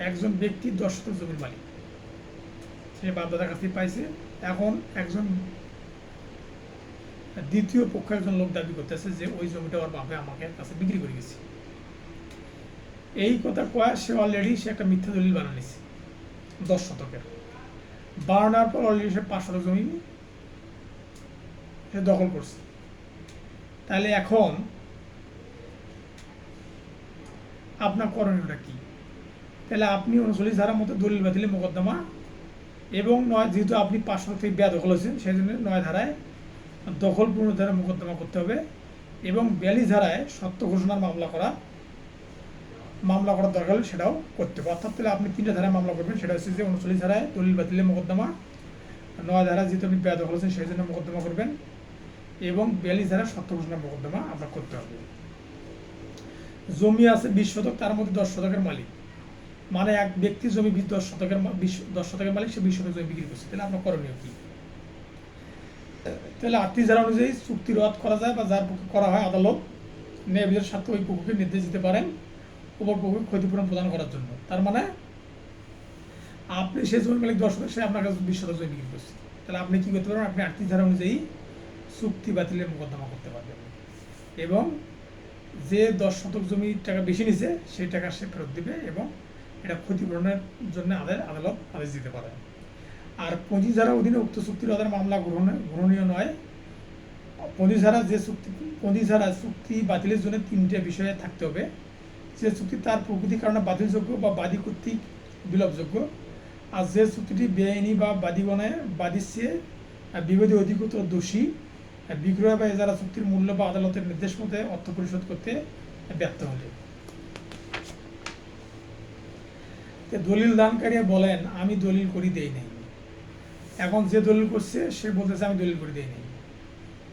একজন ব্যক্তি 10 শতক জমির মালিক, সে বাপদাদার কাছ থেকে পাইছে। এখন একজন দ্বিতীয় পক্ষ একজন লোক দাবি করতেছে যে ওই জমিটা ওর বাপে আমাকে কাছে বিক্রি করে গেছে। এই কথা কয়া সে অলরেডি একটা মিথ্যা দলিল বানানিছে 10 শতকের। বানানোর পর অলরেডি সে 5 শতক জমি সে দখল করছে। তাহলে এখন আপনার করণীয়টা কি? তাহলে আপনি 39 ধারার মতো দলিল বাতিলে মোকদ্দমা, এবং নয়, যেহেতু আপনি 5 শতক থেকে বেদখল হয়েছেন সেই জন্য 9 ধারায় দখল পুনরুদ্ধারে মোকদ্দমা করতে হবে, এবং 42 ধারায় সত্য ঘোষণার মামলা করার দরকার হলে সেটাও করতে হবে। অর্থাৎ তাহলে আপনি 3টা ধারায় মামলা করবেন। সেটা হচ্ছে যে 39 ধারায় দলিল বাতিলে মোকদ্দমা, 9 ধারায় যেহেতু আপনি বেদখল হয়েছেন সেই জন্য মোকদ্দমা করবেন, এবং 42 ধারায় সত্য ঘোষণার মোকদ্দমা আপনার করতে হবে। জমি আছে 20 শতক, তার মধ্যে 10 শতকের মালিক, মানে এক ব্যক্তি জমি 10 শতকের মালিক, সে 20 শতক জমি বিক্রি করছে। তাহলে আপনার করণীয় কি? তাহলে 38 ধারা অনুযায়ী চুক্তি রদ করা যায়, বা যার পক্ষে করা হয় আদালত ন্যায় বিচারের স্বার্থে ওই পক্ষকে নির্দেশ দিতে পারেন উপর পক্ষকে ক্ষতিপূরণ প্রদান করার জন্য। তার মানে আপনি সে জমি মালিক 10 শতক, সে আপনার কাছে 20 শতক জমি বিক্রি করছে। তাহলে আপনি কি করতে পারবেন? আপনি 38 ধারা অনুযায়ী চুক্তি বাতিলের মোকদ্দমা করতে পারবেন, এবং যে 10 শতক জমির টাকা বেশি নিছে সেই টাকা সে ফেরত দিবে, এবং এটা ক্ষতিপূরণের জন্য আদালত আদেশ দিতে পারে। আর 25 ধারার অধীনে উক্ত চুক্তি রদের মামলা গ্রহণীয় নয়। 25 ধারা চুক্তি বাতিলের জন্য 3টে বিষয়ে থাকতে হবে। যে চুক্তি তার প্রকৃতির কারণে বাতিলযোগ্য বা বাদী কর্তৃক বিলোপযোগ্য, আর যে চুক্তিটি বেআইনি বা বাদীর চেয়ে বিবাদী অধিকতর দোষী, বিক্রয় বা এজারা চুক্তির মূল্য বা আদালতের নির্দেশ মতে অর্থ পরিশোধ করতে ব্যর্থ হলে। দলিল দানকারী বলেন আমি দলিল করি দেই নাই। এখন যে দলিল করছে সে বলতেছে আমি দলিল করে দিই নাই।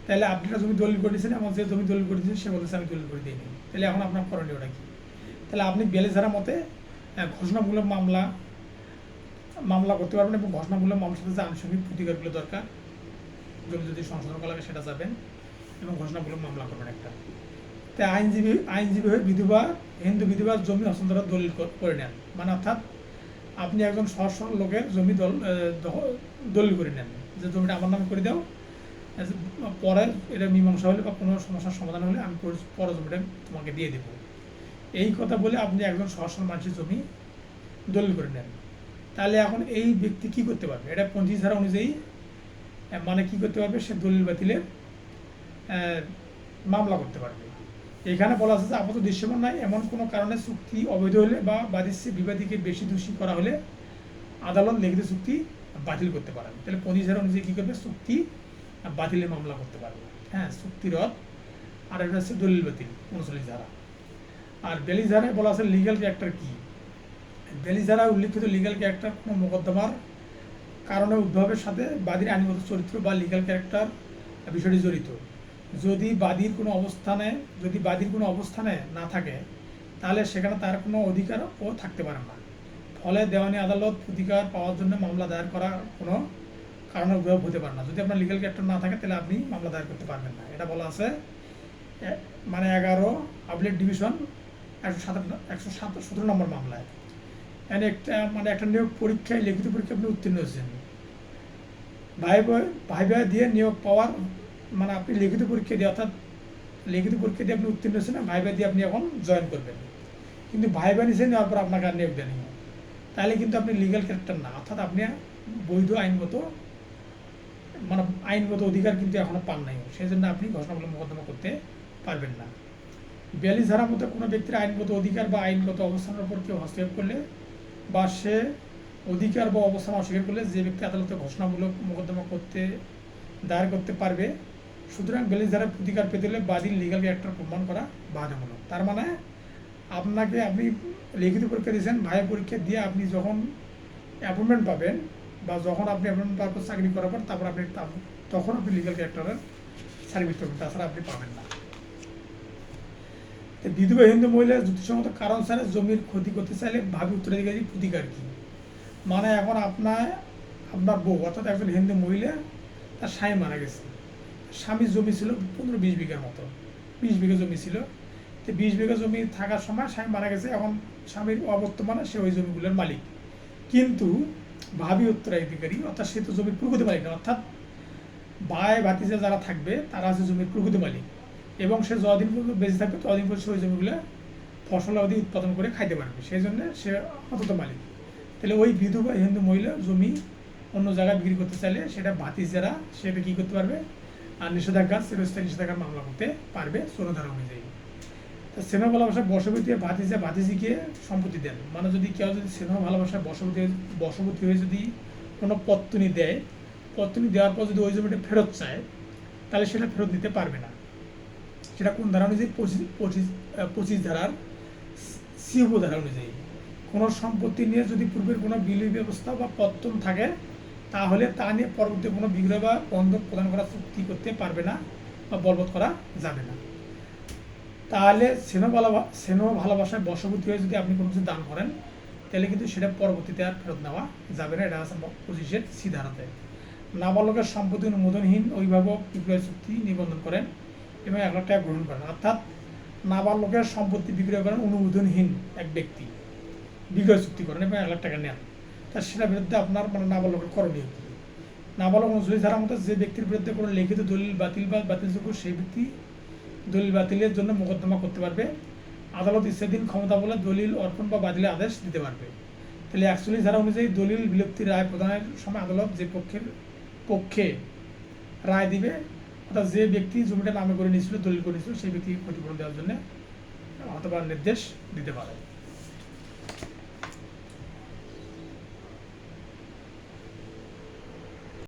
তাহলে আপনারা জমি দলিল করে দিয়েছেন, এবং যে জমি দলিল করে দিয়েছেন সে বলতেছে আমি দলিল করে দিই নাই। তাহলে এখন আপনার করণীয়টা কি? তাহলে আপনি 42 ধারার মতে ঘোষণামূলক মামলা করতে পারবেন, এবং ঘোষণামূলক মামলার সাথে যে আনুষঙ্গিক প্রতিকারগুলো দরকার, জমি যদি সংশোধন করা লাগে সেটা যাবেন, এবং ঘোষণামূলক মামলা করবেন একটা। তাই আইনজীবী হয়ে হিন্দু বিধবা জমি হস্তান্তরের দলিল করে নেন, মানে অর্থাৎ আপনি একজন সহজ সরল লোকের জমি দলিল করে নেন যে জমিটা আমার নামে করে দাও, পরে এটা মীমাংসা হলে বা কোনো সমস্যার সমাধান হলে আমি পরে জমিটা তোমাকে দিয়ে দেবো, এই কথা বলে আপনি একজন সহজ সরল মানুষের জমি দলিল করে নেন। তাহলে এখন এই ব্যক্তি কি করতে পারবে? এটা 25 ধারা অনুযায়ী মানে কি করতে পারবে? সে দলিল বাতিলের মামলা করতে পারবে। এখানে বলা আছে যে আপাতত দৃশ্যমান নাই এমন কোনো কারণে চুক্তি অবৈধ হলে বা বাদীর চেয়ে বিবাদীকে বেশি দোষী করা হলে আদালত লিখিত চুক্তি বাতিল করতে পারেন। তাহলে 25 ধারা অনুযায়ী কী করবে? চুক্তি বাতিলের মামলা করতে পারবে। হ্যাঁ, চুক্তি রদ। আর এটা হচ্ছে দলিল বাতিল 39 ধারা। আর 42 ধারায় বলা আছে লিগ্যাল ক্যারেক্টার কী। 42 ধারায় উল্লিখিত লিগ্যাল ক্যারেক্টার কোনো মোকদ্দমার কারণে উদ্ভবের সাথে বাদীর আইনগত চরিত্র বা লিগ্যাল ক্যারেক্টার বিষয়টি জড়িত। যদি বাদীর কোনো অবস্থানে না থাকে তাহলে সেখানে তার কোনো অধিকারও থাকতে পারে না। ফলে দেওয়ানি আদালত প্রতিকার পাওয়ার জন্য মামলা দায়ের করার কোনো কারণে উদ্ভব হতে পারে না। যদি আপনার লিগ্যাল ক্যারেক্টার না থাকে তাহলে আপনি মামলা দায়ের করতে পারবেন না। এটা বলা আছে 11 আপিলেট ডিভিশন 117 নম্বর মামলায়। একটা নিয়োগ পরীক্ষায় লিখিত পরীক্ষা আপনি উত্তীর্ণ হয়েছেন, ভাইবা দিয়ে নিয়োগ পাওয়ার মানে আপনি লিখিত পরীক্ষা দিয়ে, অর্থাৎ লিখিত পরীক্ষা দিয়ে আপনি উত্তীর্ণ হচ্ছেন না, ভাইবা দিয়ে আপনি এখন জয়েন করবেন, কিন্তু ভাইবা নিচে নেওয়ার পর আপনাকে আর নিয়োগ দেয়নি, তাহলে কিন্তু আপনি লিগ্যাল ক্যারেক্টার না, অর্থাৎ আপনি বৈধ আইনগত অধিকার কিন্তু এখনো পান নাই, সেই জন্য আপনি ঘোষণামূলক মোকদ্দমা করতে পারবেন না। 42 ধারার মধ্যে কোনো ব্যক্তির আইনগত অধিকার বা আইনগত অবস্থানের উপর কেউ হস্তক্ষেপ করলে বা সে অধিকার বা অবস্থান অস্বীকার করলে যে ব্যক্তি আদালতে ঘোষণামূলক মোকদ্দমা দায়ের করতে পারবে। সুতরাং 42 ধারার প্রতিকার পেতে হলে বাদীর লিগ্যাল ক্যারেক্টার প্রমাণ করা বাধ্যতামূলক। তার মানে আপনি লিখিত পরীক্ষা দিয়েছেন, ভাইবা পরীক্ষা দিয়ে আপনি যখন অ্যাপয়েন্টমেন্ট পাবেন বা যখন আপনি অ্যাপয়েন্টমেন্ট পাওয়ার পর চাকরি করার পর তখন আপনি লিগ্যাল ক্যারেক্টারের সার্টিফিকেট পাবেন, তাছাড়া আপনি পাবেন না। বিধবা হিন্দু মহিলার যুক্তিসঙ্গত কারণ ছাড়া জমির ক্ষতি করতে চাইলে ভাবি উত্তরাধিকারী প্রতিকার কী। মানে এখন আপনার বউ অর্থাৎ একজন হিন্দু মহিলা, তার স্বামী মারা গেছে, স্বামীর জমি ছিল 15-20 বিঘার মতো, 20 বিঘা জমি ছিল। তো 20 বিঘা জমি থাকার সময় স্বামী মারা গেছে, এখন স্বামীর অবর্তমানে সে ওই জমিগুলোর মালিক, কিন্তু ভাবি উত্তরাধিকারী, অর্থাৎ সে তো জমির প্রকৃত মালিক না, অর্থাৎ ভাই ভাতিজা যারা থাকবে তারা হচ্ছে জমির প্রকৃত মালিক, এবং সে যতদিন পর্যন্ত বেঁচে থাকবে ততদিন পর্যন্ত সে ওই জমিগুলো ফসলাদি উৎপাদন করে খাইতে পারবে, সেই জন্য সে আপাতত মালিক। তাহলে ওই বিধবা হিন্দু মহিলা জমি অন্য জায়গায় বিক্রি করতে চাইলে সেটা ভাতিজারা সেটা কী করতে পারবে, আর নিষেধাজ্ঞা চিরস্থায়ী নিষেধাজ্ঞার মামলা করতে পারবে 16 ধারা অনুযায়ী। তো স্নেহ ভালোবাসায় বশবর্তী ভাতিজা ভাতিজিকে সম্পত্তি দেন, মানে যদি কেউ যদি স্নেহ ভালোবাসায় বশবর্তী হয়ে যদি কোনো পত্তনি দেয়, পত্তনি দেওয়ার পর যদি ওই জমিটা ফেরত চায়, তাহলে সেটা ফেরত দিতে পারবে না। সেটা কোন ধারা অনুযায়ী? 25 ধারার সি উপধারা অনুযায়ী। কোনো সম্পত্তি নিয়ে যদি পূর্বের কোনো বিলি ব্যবস্থা বা পত্তন থাকে, তাহলে তা নিয়ে পরবর্তী কোনো বিক্রয় বা বন্ধক প্রদান করা চুক্তি করতে পারবে না বা বলবৎ করা যাবে না। তাহলে স্নেহ ভালোবাসায় বশবর্তী হয়ে যদি আপনি কোনো কিছু দান করেন, তাহলে কিন্তু সেটা পরবর্তীতে আর ফেরত নেওয়া যাবে না। এটা আছে 25-এর সি ধারাতে। নাবালকের সম্পত্তি অনুমোদনহীন অভিভাবক বিক্রয় চুক্তি নিবন্ধন করেন এবং 1 লাখ টাকা গ্রহণ করেন, অর্থাৎ নাবালকের সম্পত্তি বিক্রয় করেন অনুমোদনহীন এক ব্যক্তি, বিক্রয় চুক্তি করেন এবং 1 লাখ টাকা নেন, তা সেটার বিরুদ্ধে আপনার মানে নাবালকের করণীয় কী? নাবালক 39 ধারার মতো যে ব্যক্তির বিরুদ্ধে কোনো লিখিত দলিল বাতিল বা বাতিলযোগ্য, সেই ব্যক্তি দলিল বাতিলের জন্য মোকদ্দমা করতে পারবে। আদালত ইচ্ছাধীন ক্ষমতা বলে দলিল অর্পণ বা বাতিলের আদেশ দিতে পারবে। তাহলে 41 ধারা অনুযায়ী দলিল বিলুপ্তি রায় প্রদানের সময় আদালত যে পক্ষে রায় দিবে, অর্থাৎ যে ব্যক্তি জমিটা নামে করে নিয়েছিল, দলিল করে নিয়েছিল, সেই ব্যক্তিকে ক্ষতিপূরণ দেওয়ার জন্য অথবা নির্দেশ দিতে পারে।